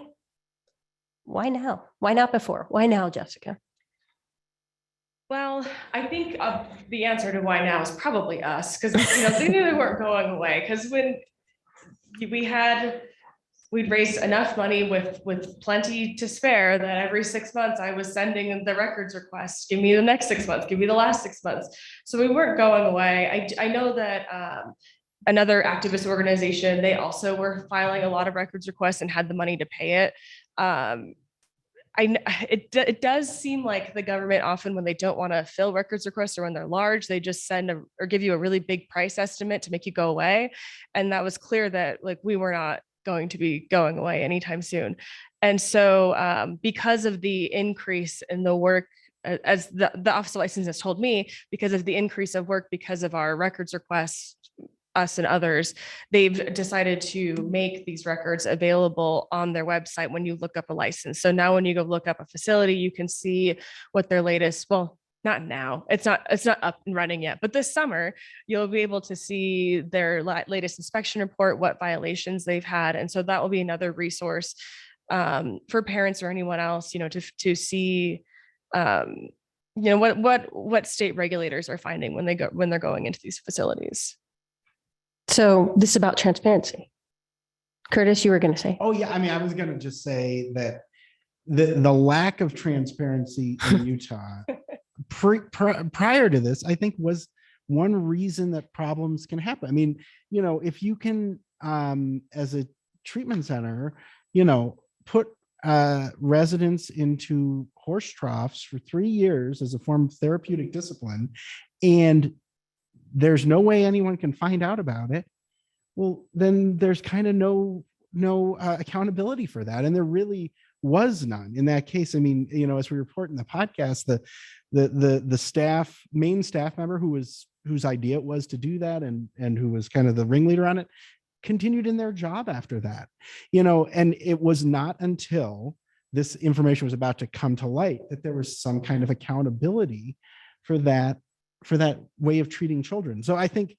now? Why not before? Why now, Jessica? Well, I think the answer to why now is probably us, because they knew they weren't going away. Because when we'd raised enough money with plenty to spare that every 6 months I was sending the records requests. Give me the next 6 months. Give me the last 6 months. So we weren't going away. I know that another activist organization, they also were filing a lot of records requests and had the money to pay it. It does seem like the government often, when they don't want to fill records requests or when they're large, they just send or give you a really big price estimate to make you go away. And that was clear that like we were not going to be going away anytime soon. And so because of the increase in the work, as the Office of Licensing has told me, because of the increase of work, because of our records requests, us and others, they've decided to make these records available on their website when you look up a license. So now when you go look up a facility, you can see what their latest, well, not now, it's not up and running yet, but this summer, you'll be able to see their latest inspection report, what violations they've had. And so that will be another resource for parents or anyone else, to see what state regulators are finding when they're going into these facilities. So this is about transparency. Curtis, you were going to say? Oh yeah, I mean, I was going to just say that the lack of transparency in Utah prior to this, I think, was one reason that problems can happen. I mean, if you can, as a treatment center, put residents into horse troughs for 3 years as a form of therapeutic discipline, and there's no way anyone can find out about it, well, then there's kind of no accountability for that. And there really was none in that case. I mean, as we report in the podcast, the main staff member whose idea it was to do that and who was kind of the ringleader on it, continued in their job after that, and it was not until this information was about to come to light that there was some kind of accountability for that way of treating children. So I think,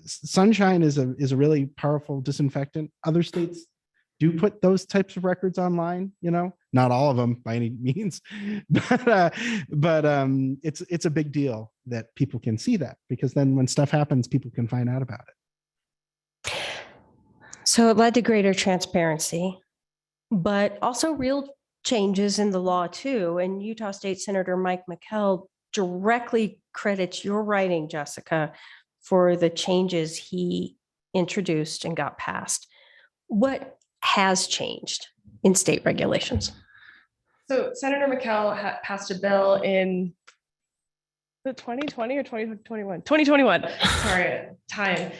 sunshine is a really powerful disinfectant. Other states do put those types of records online, not all of them by any means, but it's a big deal that people can see that, because then when stuff happens, people can find out about it. So it led to greater transparency, but also real changes in the law too. And Utah State Senator Mike McKell directly credits your writing, Jessica, for the changes he introduced and got passed. What has changed in state regulations? So Senator McKell passed a bill in the 2020 or 2021, 2021, sorry, time,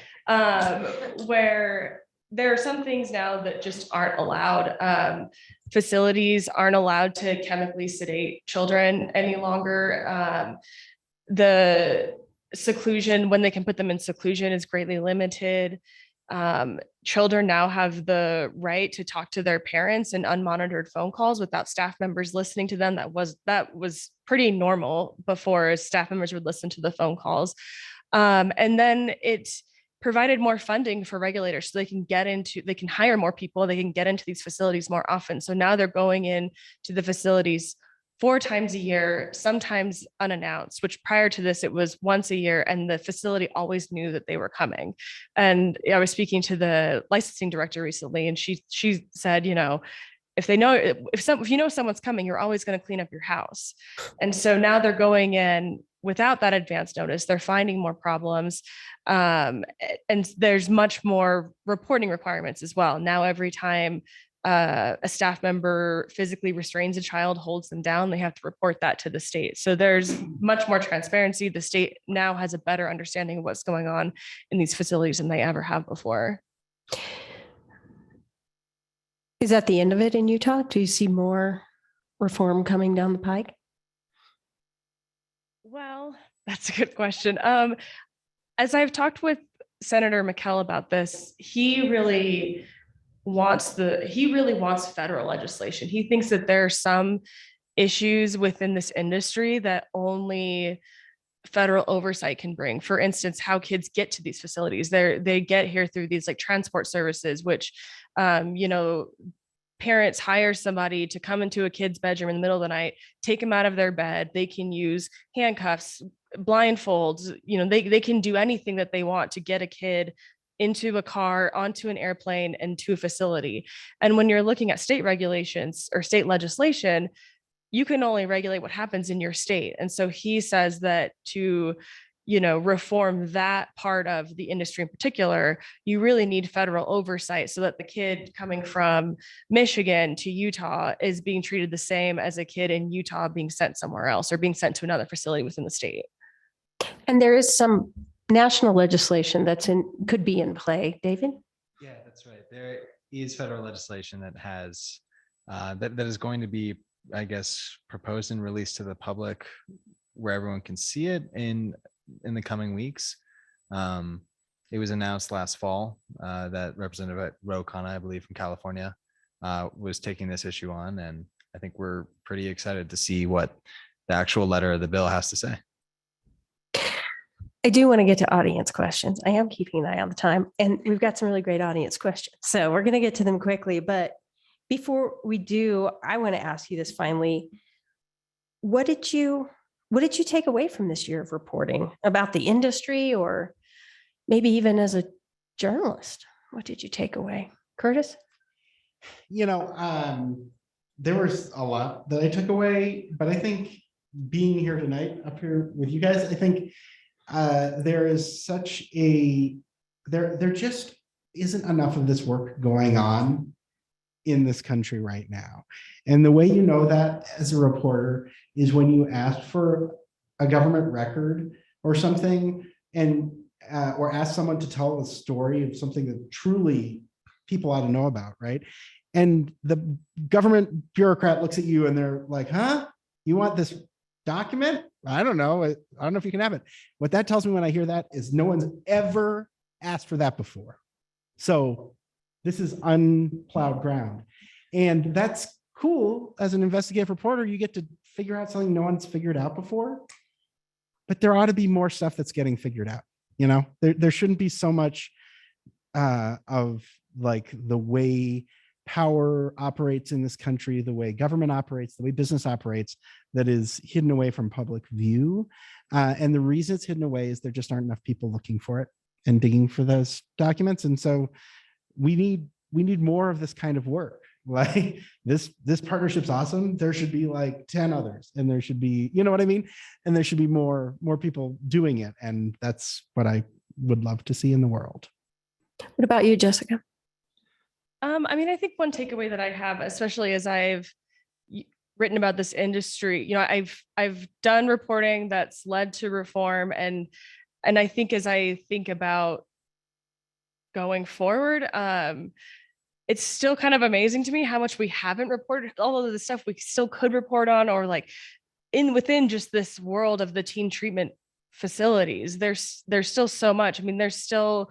where there are some things now that just aren't allowed. Facilities aren't allowed to chemically sedate children any longer. The seclusion, when they can put them in seclusion, is greatly limited. Children now have the right to talk to their parents in unmonitored phone calls without staff members listening to them. That was pretty normal before staff members would listen to the phone calls. And then it provided more funding for regulators so they can hire more people, they can get into these facilities more often. So now they're going in to the facilities 4 times a year, sometimes unannounced, which prior to this, it was once a year, and the facility always knew that they were coming. And I was speaking to the licensing director recently, and she said, if they know, if you know someone's coming, you're always going to clean up your house. And so now they're going in without that advance notice. They're finding more problems. And there's much more reporting requirements as well. Now, every time a staff member physically restrains a child, holds them down, they have to report that to the state. So there's much more transparency. The state now has a better understanding of what's going on in these facilities than they ever have before. Is that the end of it in Utah? Do you see more reform coming down the pike? Well, that's a good question. As I've talked with Senator McKell about this, he really wants federal legislation. He thinks that there are some issues within this industry that only federal oversight can bring. For instance, how kids get to these facilities. They get here through these like transport services, which parents hire somebody to come into a kid's bedroom in the middle of the night, take them out of their bed. They can use handcuffs, blindfolds, they can do anything that they want to get a kid into a car, onto an airplane, and to a facility. And when you're looking at state regulations or state legislation, you can only regulate what happens in your state. And so he says that to reform that part of the industry in particular, you really need federal oversight so that the kid coming from Michigan to Utah is being treated the same as a kid in Utah being sent somewhere else or being sent to another facility within the state. And there is some national legislation could be in play. David? Yeah, that's right. There is federal legislation that has that is going to be, I guess, proposed and released to the public where everyone can see it in the coming weeks. It was announced last fall that Representative Ro Khanna, I believe from California, was taking this issue on, and I think we're pretty excited to see what the actual letter of the bill has to say. I do want to get to audience questions. I am keeping an eye on the time, and we've got some really great audience questions. So we're going to get to them quickly. But before we do, I want to ask you this finally. What did you take away from this year of reporting about the industry, or maybe even as a journalist? What did you take away? Curtis? There was a lot that I took away, but I think being here tonight up here with you guys, I think there is there just isn't enough of this work going on in this country right now. And the way you know that as a reporter is when you ask for a government record or something, and or ask someone to tell a story of something that truly people ought to know about, right? And the government bureaucrat looks at you and they're like, huh? You want this document? I don't know. I don't know if you can have it. What that tells me when I hear that is no one's ever asked for that before. So this is unplowed ground. And that's cool. As an investigative reporter, you get to figure out something no one's figured out before. But there ought to be more stuff that's getting figured out. There shouldn't be so much of like the way power operates in this country, the way government operates, the way business operates, that is hidden away from public view. And the reason it's hidden away is there just aren't enough people looking for it and digging for those documents. And so we need more of this kind of work. like this partnership's awesome. There should be like 10 others, and there should be, you know what I mean? And there should be more people doing it. And that's what I would love to see in the world. What about you, Jessica? I mean, I think one takeaway that I have, especially as I've written about this industry, you know, I've done reporting that's led to reform, and I think as I think about going forward, it's still kind of amazing to me how much we haven't reported, all of the stuff we still could report on, or like within just this world of the teen treatment facilities. There's still so much. I mean, there's still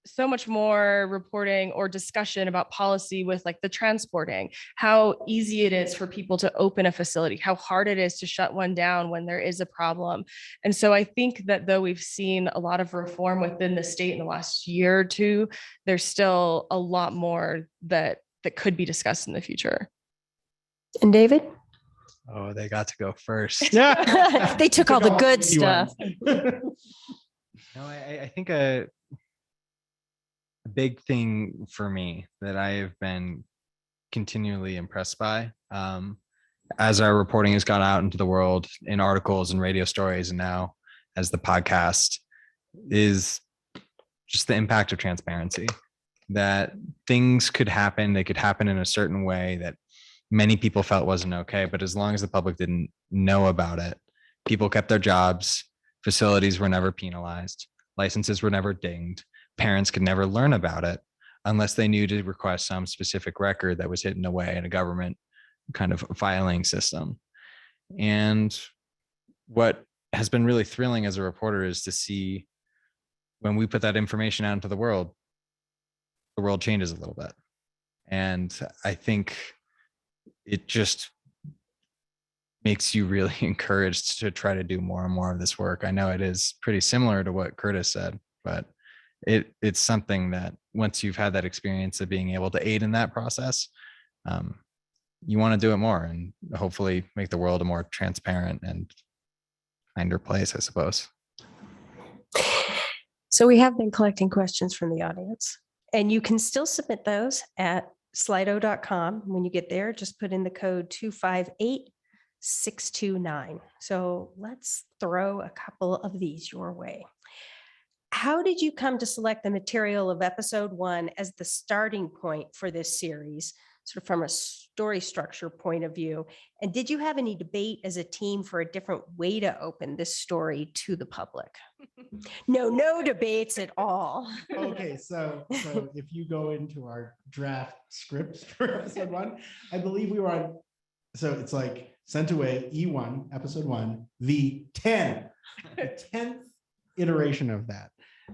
so much more reporting or discussion about policy with like the transporting, how easy it is for people to open a facility, how hard it is to shut one down when there is a problem. And so I think that though we've seen a lot of reform within the state in the last year or two, there's still a lot more that could be discussed in the future. And David? Oh, they got to go first. They took all the good stuff. No, I think a big thing for me that I have been continually impressed by, as our reporting has gone out into the world in articles and radio stories, and now as the podcast, is just the impact of transparency. That things could happen, they could happen in a certain way that many people felt wasn't okay, but as long as the public didn't know about it, people kept their jobs, facilities were never penalized, licenses were never dinged, parents could never learn about it unless they knew to request some specific record that was hidden away in a government kind of filing system. And what has been really thrilling as a reporter is to see when we put that information out into the world changes a little bit. And I think it just makes you really encouraged to try to do more and more of this work. I know it is pretty similar to what Curtis said, but it's something that once you've had that experience of being able to aid in that process, you want to do it more and hopefully make the world a more transparent and kinder place, I suppose. So we have been collecting questions from the audience, and you can still submit those at slido.com. When you get there, just put in the code 258629. So let's throw a couple of these your way. How did you come to select the material of episode 1 as the starting point for this series, sort of from a story structure point of view? And did you have any debate as a team for a different way to open this story to the public? No debates at all. Okay, so if you go into our draft script for episode 1, I believe we were on, so it's like Sent Away, E1, episode 1, the 10th iteration of that.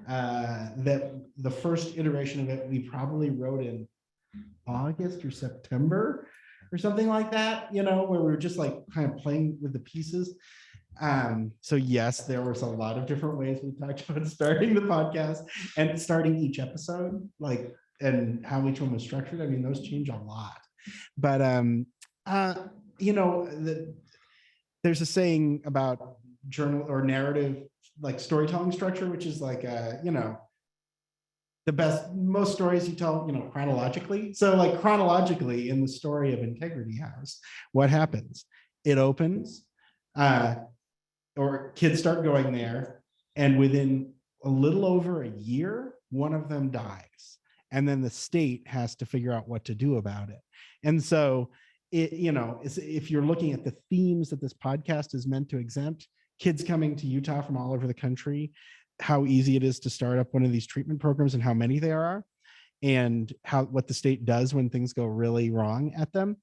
That the first iteration of it, we probably wrote in August or September or something like that, you know, where we were just like kind of playing with the pieces. So yes, there was a lot of different ways we talked about starting the podcast and starting each episode, like, and how each one was structured. I mean, those change a lot, but you know, there's a saying about journal or narrative, like storytelling structure, which is like, you know, most stories you tell, you know, chronologically. So like chronologically in the story of Integrity House, what happens? It opens, or kids start going there, and within a little over a year, one of them dies. And then the state has to figure out what to do about it. And so it, you know, if you're looking at the themes that this podcast is meant to exempt, kids coming to Utah from all over the country, how easy it is to start up one of these treatment programs and how many there are, and what the state does when things go really wrong at them.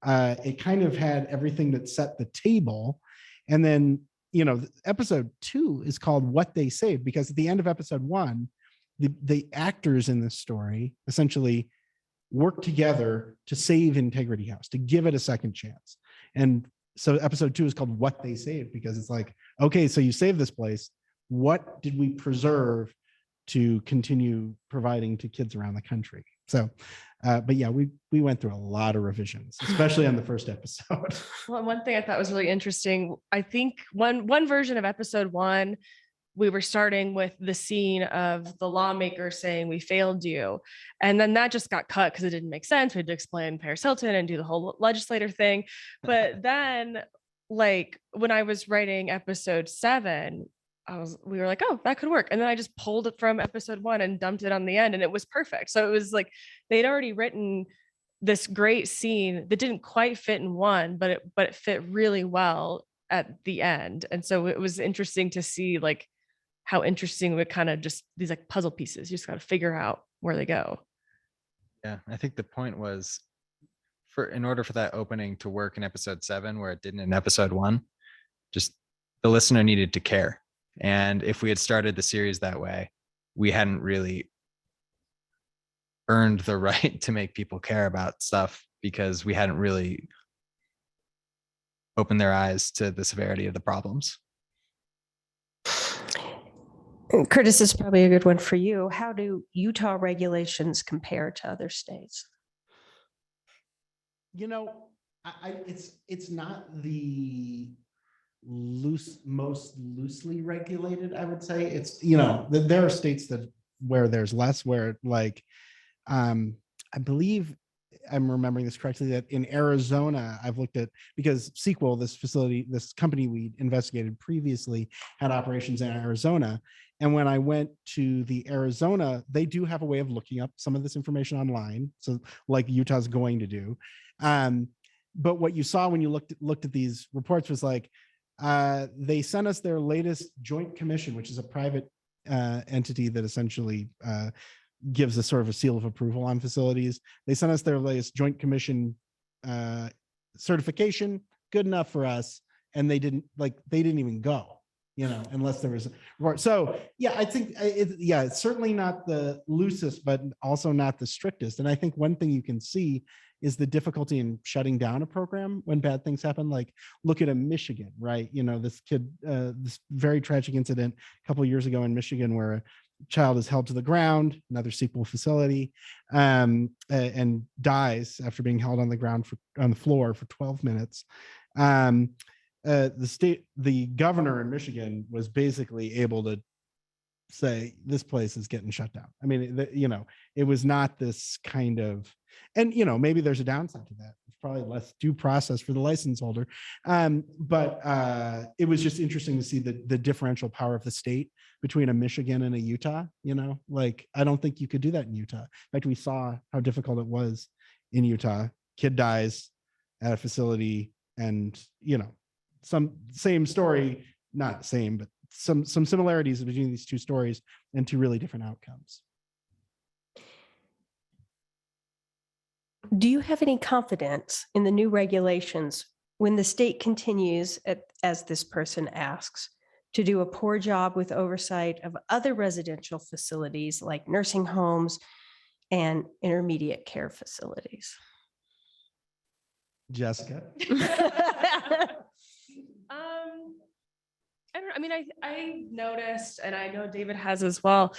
It kind of had everything that set the table. And then, you know, episode 2 is called What They Saved, because at the end of episode 1, the actors in this story essentially work together to save Integrity House, to give it a second chance. And so episode 2 is called What They Saved, because it's like, okay, so you saved this place. What did we preserve to continue providing to kids around the country? So, but yeah, we went through a lot of revisions, especially on the first episode. Well, one thing I thought was really interesting, I think one version of episode 1 we were starting with the scene of the lawmaker saying, "We failed you." And then that just got cut because it didn't make sense. We had to explain Paris Hilton and do the whole legislator thing. But then, like, when I was writing episode 7, we were like, oh, that could work. And then I just pulled it from episode 1 and dumped it on the end, and it was perfect. So it was like they'd already written this great scene that didn't quite fit in 1, but it fit really well at the end. And so it was interesting to see like how interesting it kind of just these like puzzle pieces. You just got to figure out where they go. Yeah, I think the point was in order for that opening to work in episode 7 where it didn't in episode 1, just the listener needed to care. And if we had started the series that way, we hadn't really earned the right to make people care about stuff because we hadn't really opened their eyes to the severity of the problems. And Curtis, is probably a good one for you. How do Utah regulations compare to other states? You know, it's not the most loosely regulated, I would say. It's, you know, there are states that where there's less, where like, I believe I'm remembering this correctly, that in Arizona, I've looked at, because Sequel, this facility, this company we investigated previously, had operations in Arizona. And when I went to the Arizona, they do have a way of looking up some of this information online. So like Utah's going to do. But what you saw when you looked at these reports was like, they sent us their latest joint commission, which is a private entity that essentially gives a sort of a seal of approval on facilities. They sent us their latest joint commission certification, good enough for us. And they didn't even go, you know, unless there was a report. So yeah, I think it's certainly not the loosest, but also not the strictest. And I think one thing you can see is the difficulty in shutting down a program when bad things happen. Like look at Michigan, right? You know, this kid, this very tragic incident a couple of years ago in Michigan where a child is held to the ground, another Sequel facility, and dies after being held on the ground on the floor for 12 minutes. The governor in Michigan was basically able to say this place is getting shut down. I mean, you know, it was not this kind of, and you know, maybe there's a downside to that. It's probably less due process for the license holder. But it was just interesting to see the differential power of the state between a Michigan and a Utah. You know, like I don't think you could do that in Utah. In fact, we saw how difficult it was in Utah. Kid dies at a facility, and you know, some same story, not same, but some similarities between these two stories and two really different outcomes. Do you have any confidence in the new regulations when the state continues, as this person asks, to do a poor job with oversight of other residential facilities like nursing homes and intermediate care facilities? Jessica? I noticed, and I know David has as well,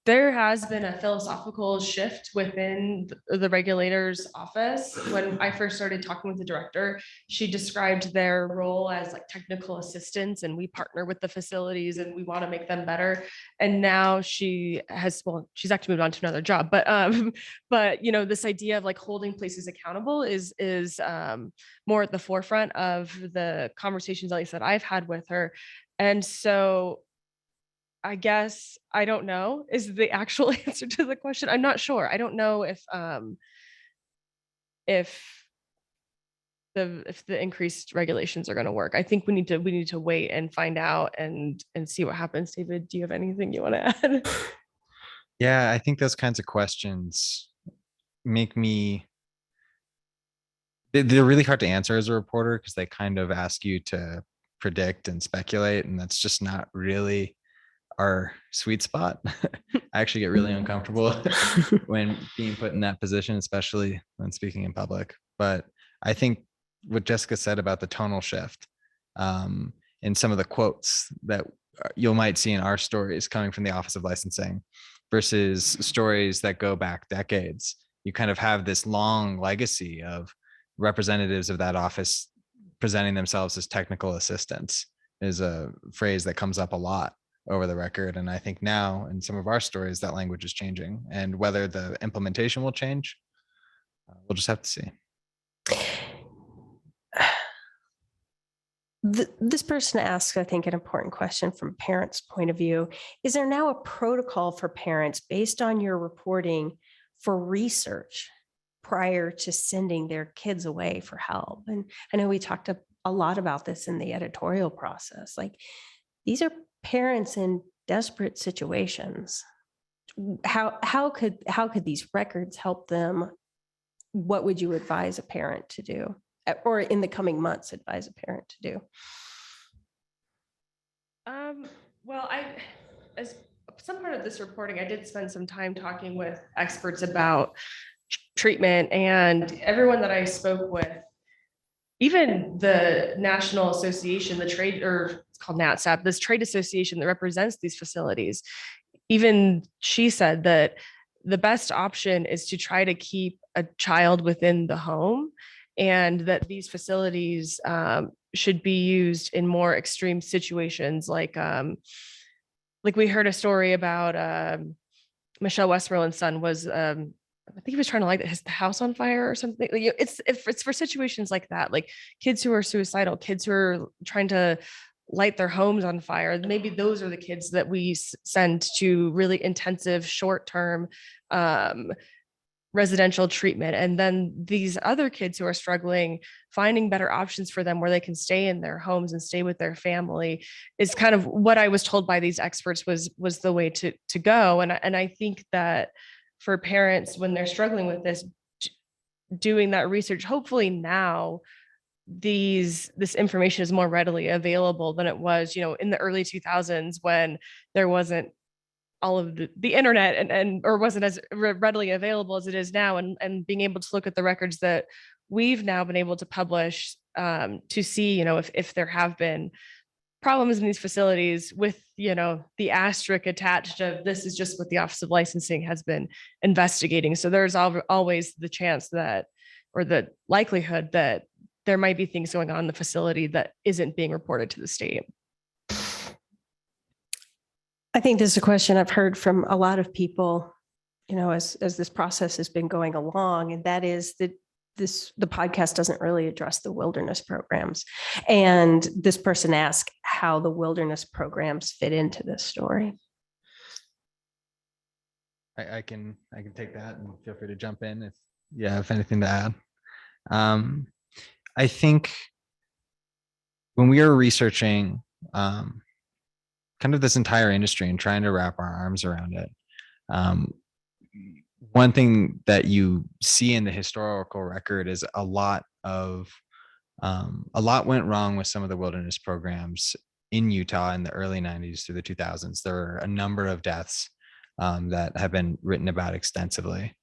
there has been a philosophical shift within the regulator's office. When I first started talking with the director, she described their role as like technical assistants, and we partner with the facilities and we want to make them better. And now she's actually moved on to another job, but you know, this idea of like holding places accountable is more at the forefront of the conversations, at least that I've had with her. And so I guess I don't know is the actual answer to the question. I'm not sure. I don't know if the increased regulations are going to work. I think we need to wait and find out and see what happens. David, do you have anything you want to add? Yeah, I think those kinds of questions make me, they're really hard to answer as a reporter because they kind of ask you to predict and speculate, and that's just not really our sweet spot. I actually get really uncomfortable when being put in that position, especially when speaking in public. But I think what Jessica said about the tonal shift in some of the quotes that you might see in our stories coming from the Office of Licensing versus stories that go back decades, you kind of have this long legacy of representatives of that office presenting themselves as technical assistants is a phrase that comes up a lot. over the record. And I think now in some of our stories, that language is changing, and whether the implementation will change, we'll just have to see. This person asks, I think, an important question from a parent's point of view. Is there now a protocol for parents based on your reporting for research prior to sending their kids away for help? And I know we talked a lot about this in the editorial process. Like, these are parents in desperate situations. How could these records help them? What would you advise a parent to do? Or in the coming months, advise a parent to do? Well, as some part of this reporting, I did spend some time talking with experts about treatment, and everyone that I spoke with, even the National Association, the trade, or it's called NATSAP, this trade association that represents these facilities, even she said that the best option is to try to keep a child within the home, and that these facilities should be used in more extreme situations. Like we heard a story about Michelle Westmoreland's son was, I think he was trying to light his house on fire or something. It's for situations like that, like kids who are suicidal, kids who are trying to light their homes on fire. Maybe those are the kids that we send to really intensive short-term residential treatment. And then these other kids who are struggling, finding better options for them where they can stay in their homes and stay with their family is kind of what I was told by these experts was the way to go. And I think that for parents, when they're struggling with this, doing that research, hopefully now this information is more readily available than it was, in the early 2000s, when there wasn't all of the internet and or wasn't as readily available as it is now, and being able to look at the records that we've now been able to publish to see, if there have been problems in these facilities with, the asterisk attached of this is just what the Office of Licensing has been investigating. So there's always the chance that, or the likelihood that there might be things going on in the facility that isn't being reported to the state. I think this is a question I've heard from a lot of people, as this process has been going along, and that is that the podcast doesn't really address the wilderness programs. And this person asked how the wilderness programs fit into this story. I can take that, and feel free to jump in if you have anything to add. I think when we are researching kind of this entire industry and trying to wrap our arms around it, one thing that you see in the historical record is a lot went wrong with some of the wilderness programs in Utah in the early 90s through the 2000s. There were a number of deaths that have been written about extensively.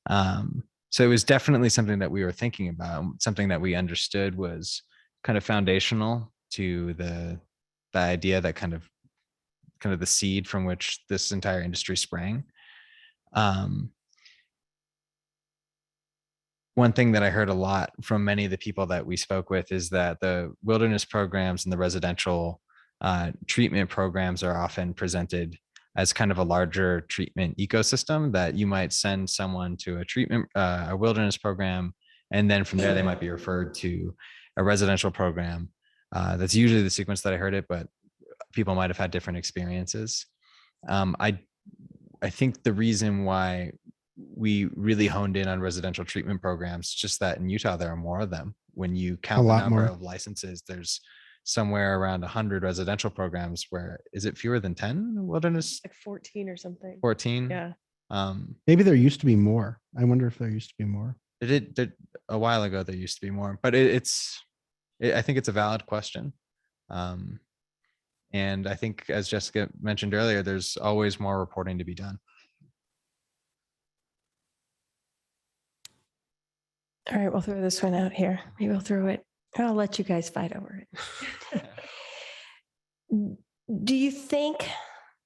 So it was definitely something that we were thinking about, something that we understood was kind of foundational to the idea that kind of the seed from which this entire industry sprang. One thing that I heard a lot from many of the people that we spoke with is that the wilderness programs and the residential treatment programs are often presented as kind of a larger treatment ecosystem, that you might send someone to a wilderness program, and then from there they might be referred to a residential program. That's usually the sequence that I heard it, but people might have had different experiences. I think the reason why we really honed in on residential treatment programs, just that in Utah, there are more of them. When you count the number of licenses, there's somewhere around 100 residential programs. Where is it fewer than 10 wilderness? Like 14 or something. 14. Yeah. Maybe there used to be more. I wonder if there used to be more. A while ago, there used to be more, but I think it's a valid question. And I think, as Jessica mentioned earlier, there's always more reporting to be done. All right, we'll throw this one out here. Maybe we'll throw it. I'll let you guys fight over it. Do you think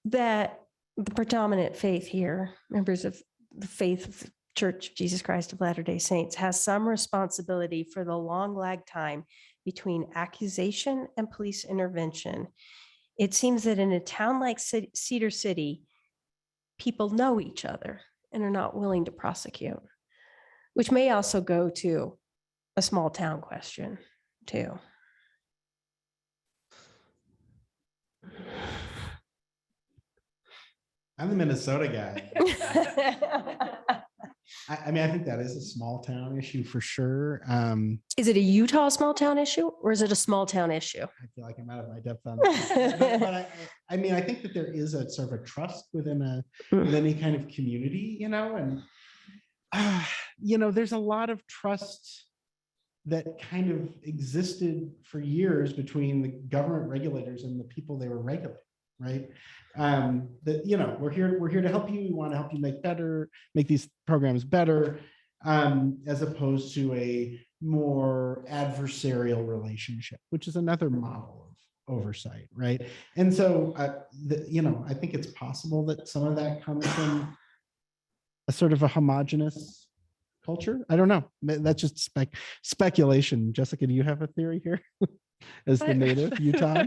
that the predominant faith here, members of the faith of the Church of Jesus Christ of Latter-day Saints, has some responsibility for the long lag time between accusation and police intervention it seems that in a town like Cedar City, people know each other and are not willing to prosecute, which may also go to a small town question too. I'm the Minnesota guy. I mean, I think that is a small town issue for sure. Is it a Utah small town issue or is it a small town issue? I feel like I'm out of my depth on that. But I mean, I think that there is a sort of a trust within any kind of community, and there's a lot of trust that kind of existed for years between the government regulators and the people they were regulating, right? That we're here to help you. We want to help you make these programs better, as opposed to a more adversarial relationship, which is another model of oversight, right? And so, I think it's possible that some of that comes from a sort of a homogenous culture. I don't know. That's just speculation. Jessica, do you have a theory here as the native Utah?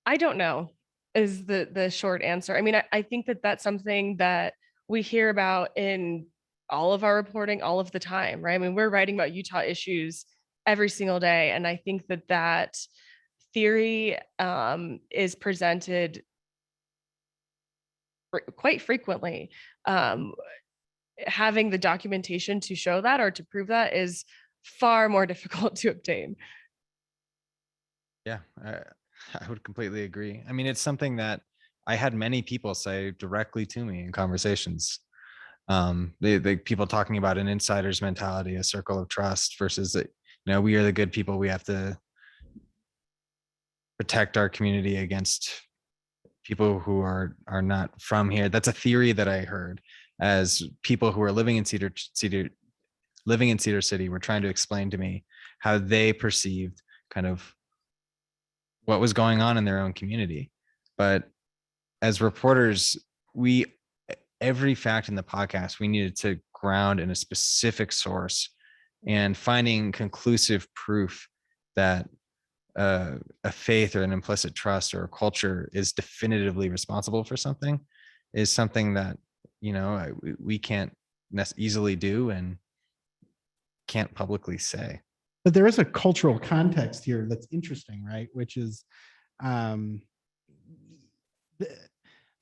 I don't know is the short answer. I mean, I think that that's something that we hear about in all of our reporting all of the time, right? I mean, we're writing about Utah issues every single day. And I think that theory is presented quite frequently. Having the documentation to show that or to prove that is far more difficult to obtain. Yeah, I would completely agree. I mean, it's something that I had many people say directly to me in conversations. The people talking about an insider's mentality, a circle of trust versus, we are the good people. We have to protect our community against people who are not from here. That's a theory that I heard as people who are living in Cedar City were trying to explain to me how they perceived kind of what was going on in their own community. But as reporters, every fact in the podcast, we needed to ground in a specific source, and finding conclusive proof that a faith or an implicit trust or a culture is definitively responsible for something is something that, we can't easily do and can't publicly say. But there is a cultural context here that's interesting, right? Which is,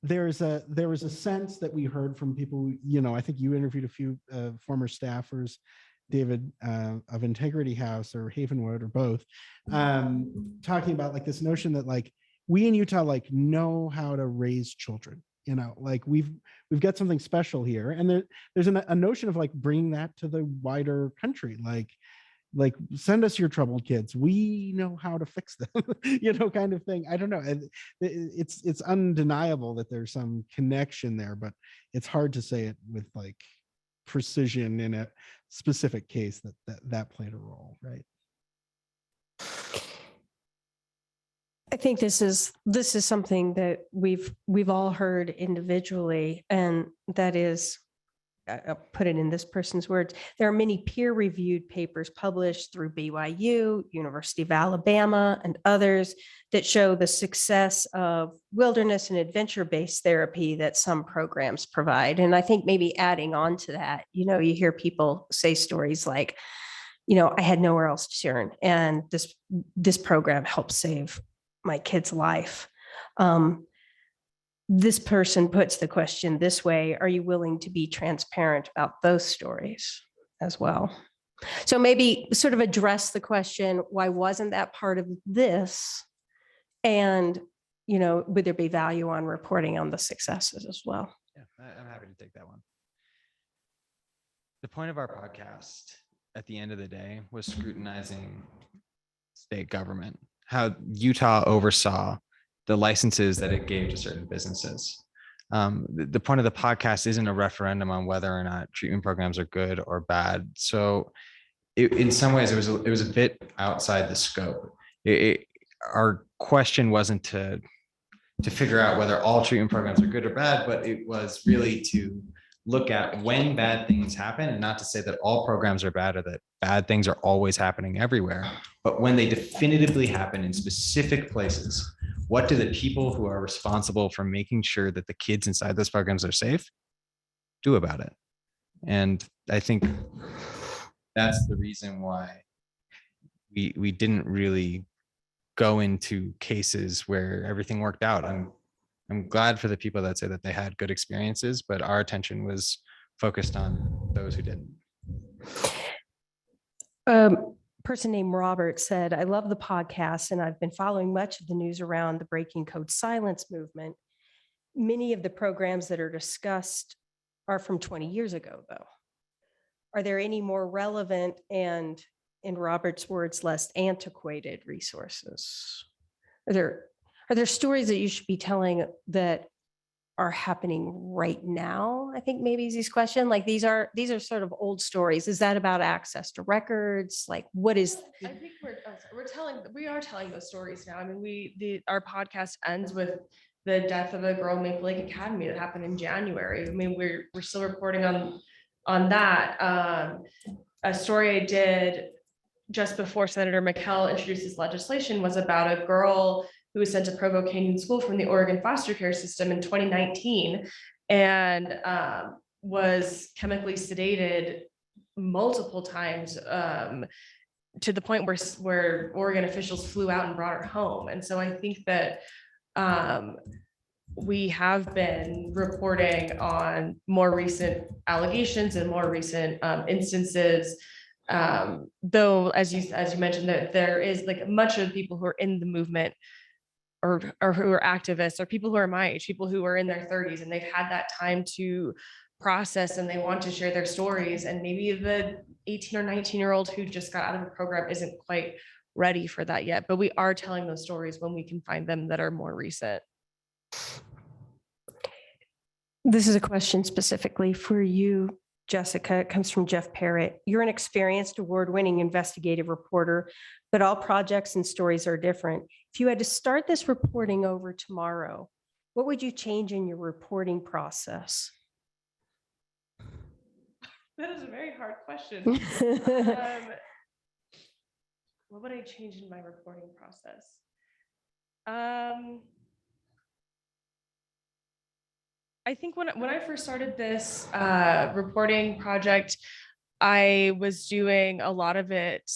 there was a sense that we heard from people, I think you interviewed a few former staffers, David of Integrity House or Havenwood or both, talking about like this notion that like we in Utah know how to raise children. We've got something special here, and there's a notion of like bringing that to the wider country, like send us your troubled kids, we know how to fix them, kind of thing. I don't know. It's undeniable that there's some connection there, but it's hard to say it with like precision in a specific case that played a role, right? I think this is something that we've all heard individually, and that is, I'll put it in this person's words, there are many peer-reviewed papers published through BYU, University of Alabama, and others that show the success of wilderness and adventure-based therapy that some programs provide. And I think maybe adding on to that, you hear people say stories like, I had nowhere else to turn, and this program helped save my kid's life. This person puts the question this way: are you willing to be transparent about those stories as well? So maybe sort of address the question, why wasn't that part of this? And, would there be value on reporting on the successes as well? Yeah, I'm happy to take that one. The point of our podcast at the end of the day was scrutinizing state government, how Utah oversaw the licenses that it gave to certain businesses. The point of the podcast isn't a referendum on whether or not treatment programs are good or bad. So in some ways it was a bit outside the scope. Our question wasn't to figure out whether all treatment programs are good or bad, but it was really to look at when bad things happen, and not to say that all programs are bad or that bad things are always happening everywhere, but when they definitively happen in specific places, what do the people who are responsible for making sure that the kids inside those programs are safe do about it? And I think that's the reason why we didn't really go into cases where everything worked out. I'm glad for the people that say that they had good experiences, but our attention was focused on those who didn't. Person named Robert said, I love the podcast and I've been following much of the news around the Breaking Code Silence movement. Many of the programs that are discussed are from 20 years ago, though. Are there any more relevant and, in Robert's words, less antiquated resources? Are there stories that you should be telling that are happening right now? I think maybe is his question. Like these are sort of old stories. Is that about access to records? Like what is? I think we are telling those stories now. I mean, our podcast ends with the death of a girl in Maple Lake Academy that happened in January. I mean, we're still reporting on that. A story I did just before Senator McKell introduced this legislation was about a girl who was sent to Provo Canyon School from the Oregon foster care system in 2019 and was chemically sedated multiple times to the point where Oregon officials flew out and brought her home. And so I think that we have been reporting on more recent allegations and more recent instances. Though, as you mentioned, that there is like much of the people who are in the movement or who are activists or people who are my age, people who are in their 30s and they've had that time to process and they want to share their stories. And maybe the 18 or 19-year-old who just got out of a program isn't quite ready for that yet, but we are telling those stories when we can find them that are more recent. This is a question specifically for you, Jessica. It comes from Jeff Parrott. You're an experienced award-winning investigative reporter, but all projects and stories are different. If you had to start this reporting over tomorrow, what would you change in your reporting process? That is a very hard question. What would I change in my reporting process? I think when I first started this reporting project, I was doing a lot of it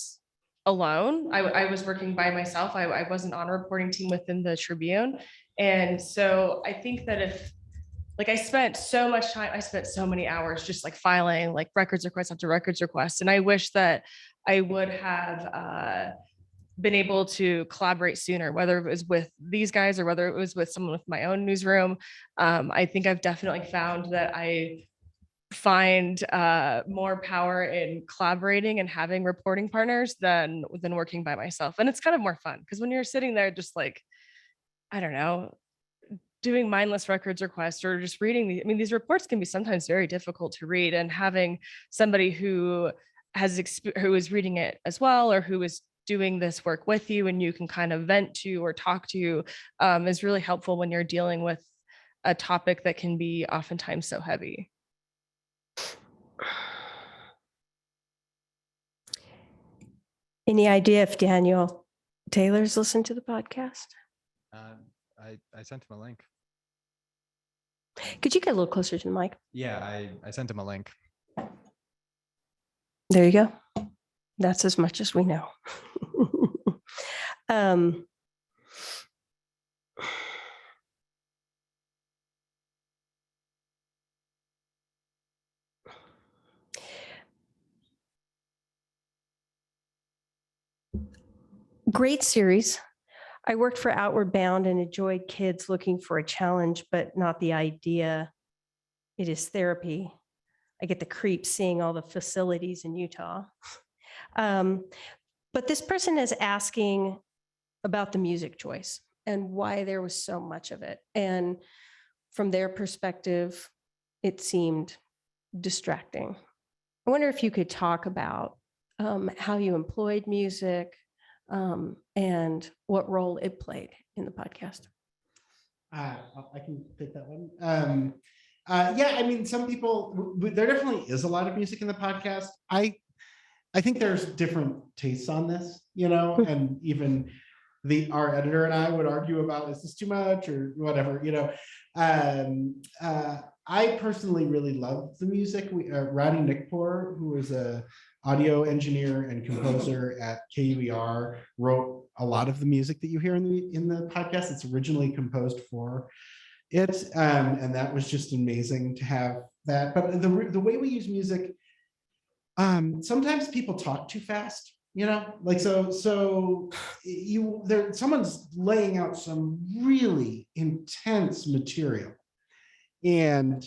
alone. I was working by myself. I wasn't on a reporting team within the Tribune. And so I think that I spent so much time, I spent so many hours just like filing like records requests after records requests. And I wish that I would have been able to collaborate sooner, whether it was with these guys or whether it was with someone with my own newsroom. I think I've definitely found that I find more power in collaborating and having reporting partners than working by myself. And it's kind of more fun because when you're sitting there just like, I don't know, doing mindless records requests or just reading these reports can be sometimes very difficult to read, and having somebody who is reading it as well or who is doing this work with you and you can kind of vent to or talk to is really helpful when you're dealing with a topic that can be oftentimes so heavy. Any idea if Danielle Taylor's listened to the podcast? I sent him a link. Could you get a little closer to the mic? Yeah, I sent him a link. There you go. That's as much as we know. Great series. I worked for Outward Bound and enjoyed kids looking for a challenge, but not the idea. It is therapy. I get the creeps seeing all the facilities in Utah. But this person is asking about the music choice and why there was so much of it. And from their perspective, it seemed distracting. I wonder if you could talk about how you employed music and what role it played in the podcast. I can take that one. Yeah, I mean, some people, there definitely is a lot of music in the podcast. I think there's different tastes on this, and even our editor and I would argue about, is this too much or whatever, I personally really love the music. Rowdy Nickpour, who is a audio engineer and composer at KUER, wrote a lot of the music that you hear in the podcast. It's originally composed for it, and that was just amazing to have that. But the way we use music, sometimes people talk too fast, like someone's laying out some really intense material, and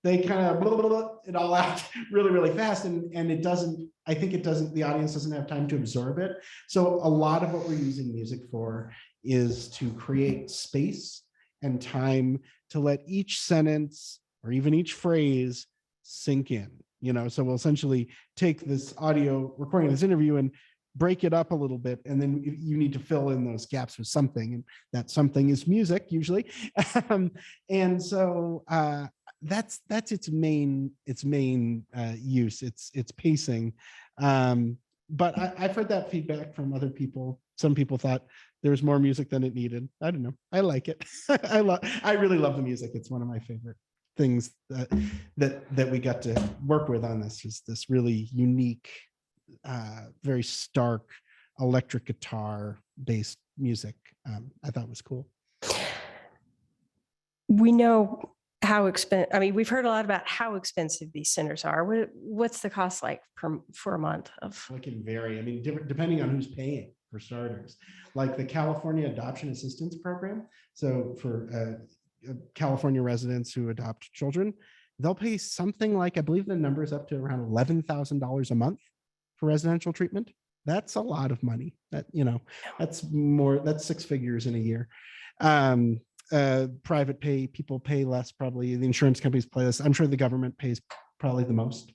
they kind of blah, blah, blah, it all out really, really fast. And I think the audience doesn't have time to absorb it. So a lot of what we're using music for is to create space and time to let each sentence or even each phrase sink in, so we'll essentially take this audio recording, this interview, and break it up a little bit, and then you need to fill in those gaps with something, and that something is music usually. And so that's its main use. It's pacing. But I've heard that feedback from other people. Some people thought there was more music than it needed. I don't know. I like it. I really love the music. It's one of my favorite things that we got to work with on this, is this really unique, very stark electric guitar based music. I thought was cool. We know how expensive, we've heard a lot about how expensive these centers are. What's the cost like for a month of? It can vary. Depending on who's paying, for starters. Like the California Adoption Assistance Program. So for California residents who adopt children, they'll pay something like, I believe the number is up to around $11,000 a month for residential treatment. That's a lot of money. That's 6 figures in a year. Private pay, people pay less, probably. The insurance companies pay less. I'm sure the government pays probably the most.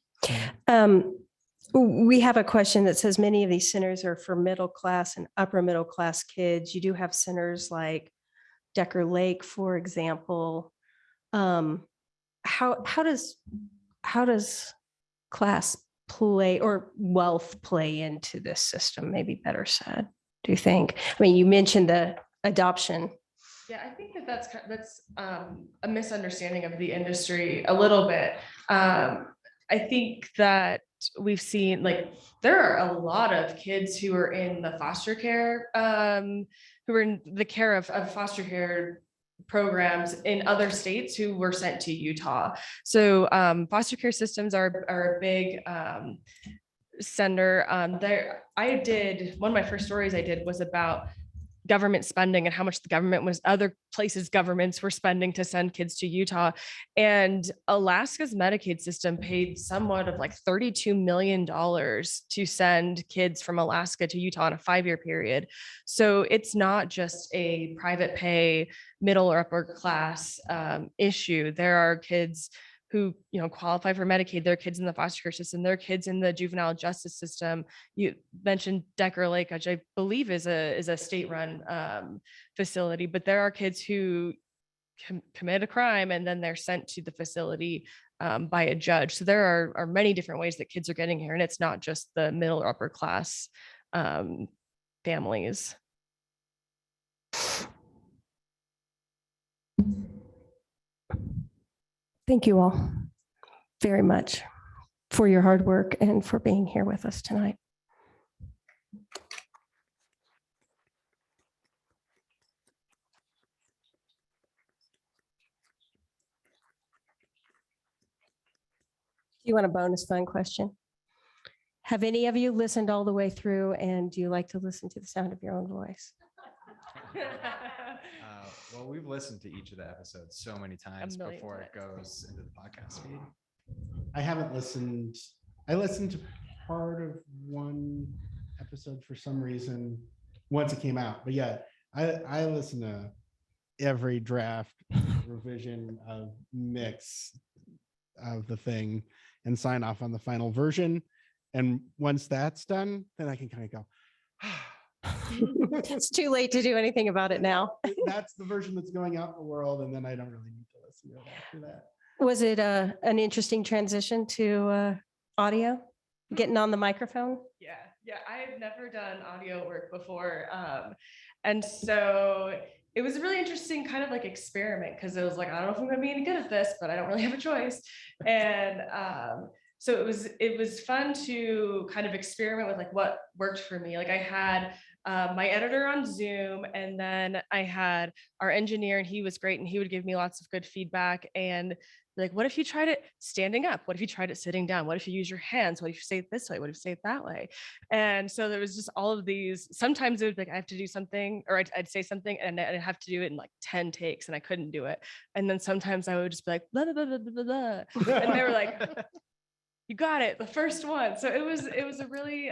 We have a question that says many of these centers are for middle class and upper middle class kids. You do have centers like Decker Lake, for example. How does class play, or wealth play into this system? Maybe better said, do you think? You mentioned the adoption. Yeah, I think that's a misunderstanding of the industry a little bit. I think that we've seen, there are a lot of kids who are in the foster care, who are in the care of foster care programs in other states who were sent to Utah. So foster care systems are a big sender. One of my first stories I did was about government spending and how much other places governments were spending to send kids to Utah. And Alaska's Medicaid system paid somewhat of $32 million to send kids from Alaska to Utah in a 5-year period. So it's not just a private pay, middle or upper class issue. There are kids who qualify for Medicaid, their kids in the foster care system, their kids in the juvenile justice system. You mentioned Decker Lake, which I believe is a state-run facility, but there are kids who commit a crime and then they're sent to the facility by a judge. So there are many different ways that kids are getting here, and it's not just the middle or upper class families. Thank you all very much for your hard work and for being here with us tonight. Do you want a bonus fun question? Have any of you listened all the way through, and do you like to listen to the sound of your own voice? Well, we've listened to each of the episodes so many times before it goes into the podcast feed. I haven't listened. I listened to part of one episode for some reason once it came out. But yeah, I listen to every draft, revision of mix of the thing and sign off on the final version. And once that's done, then I can kind of go, it's too late to do anything about it now. That's the version that's going out in the world, and then I don't really need to listen to it after that. Was it an interesting transition to audio, getting on the microphone? Yeah, I have never done audio work before. And so it was a really interesting kind of like experiment because it was like, I don't know if I'm gonna be any good at this, but I don't really have a choice. And so it was fun to kind of experiment with like what worked for me. Like I had my editor on Zoom, and then I had our engineer, and he was great, and he would give me lots of good feedback. And like, what if you tried it standing up? What if you tried it sitting down? What if you use your hands? What if you say it this way? What if you say it that way? And so there was just all of these. Sometimes it would be like I have to do something, or I'd say something, and I'd have to do it in like 10 takes, and I couldn't do it. And then sometimes I would just be like, blah, blah, blah, blah, blah, blah. And they were like, you got it, the first one. So it was a really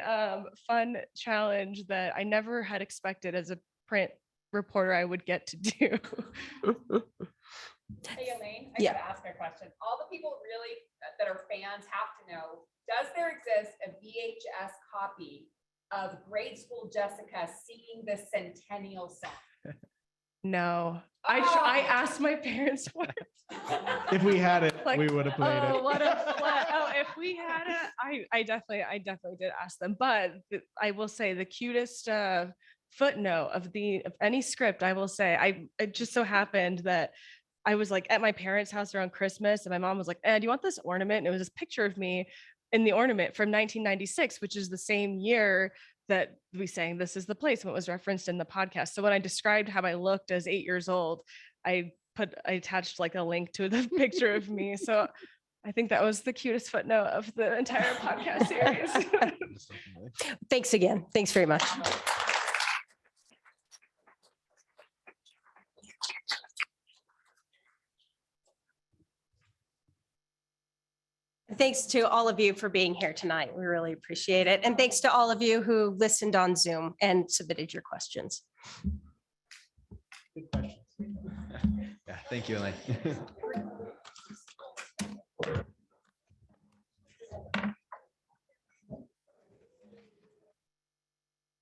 fun challenge that I never had expected as a print reporter I would get to do. Hey, Elaine, Yeah. gotta ask a question. All the people really that are fans have to know, does there exist a VHS copy of grade school Jessica singing the Centennial song? No, I asked my parents for it. If we had it, Like, we would have played oh, it. what a flat. Oh, if we had it, I definitely did ask them. But I will say the cutest footnote of any script, I will say, it just so happened that I was like at my parents' house around Christmas, and my mom was like, do you want this ornament? And it was this picture of me in the ornament from 1996, which is the same year that we sang This Is the Place, when it was referenced in the podcast. So when I described how I looked as 8 years old, I attached like a link to the picture of me. So I think that was the cutest footnote of the entire podcast series. Thanks again. Thanks very much. Thanks to all of you for being here tonight. We really appreciate it. And thanks to all of you who listened on Zoom and submitted your questions. Good questions. Yeah, thank you, Elaine.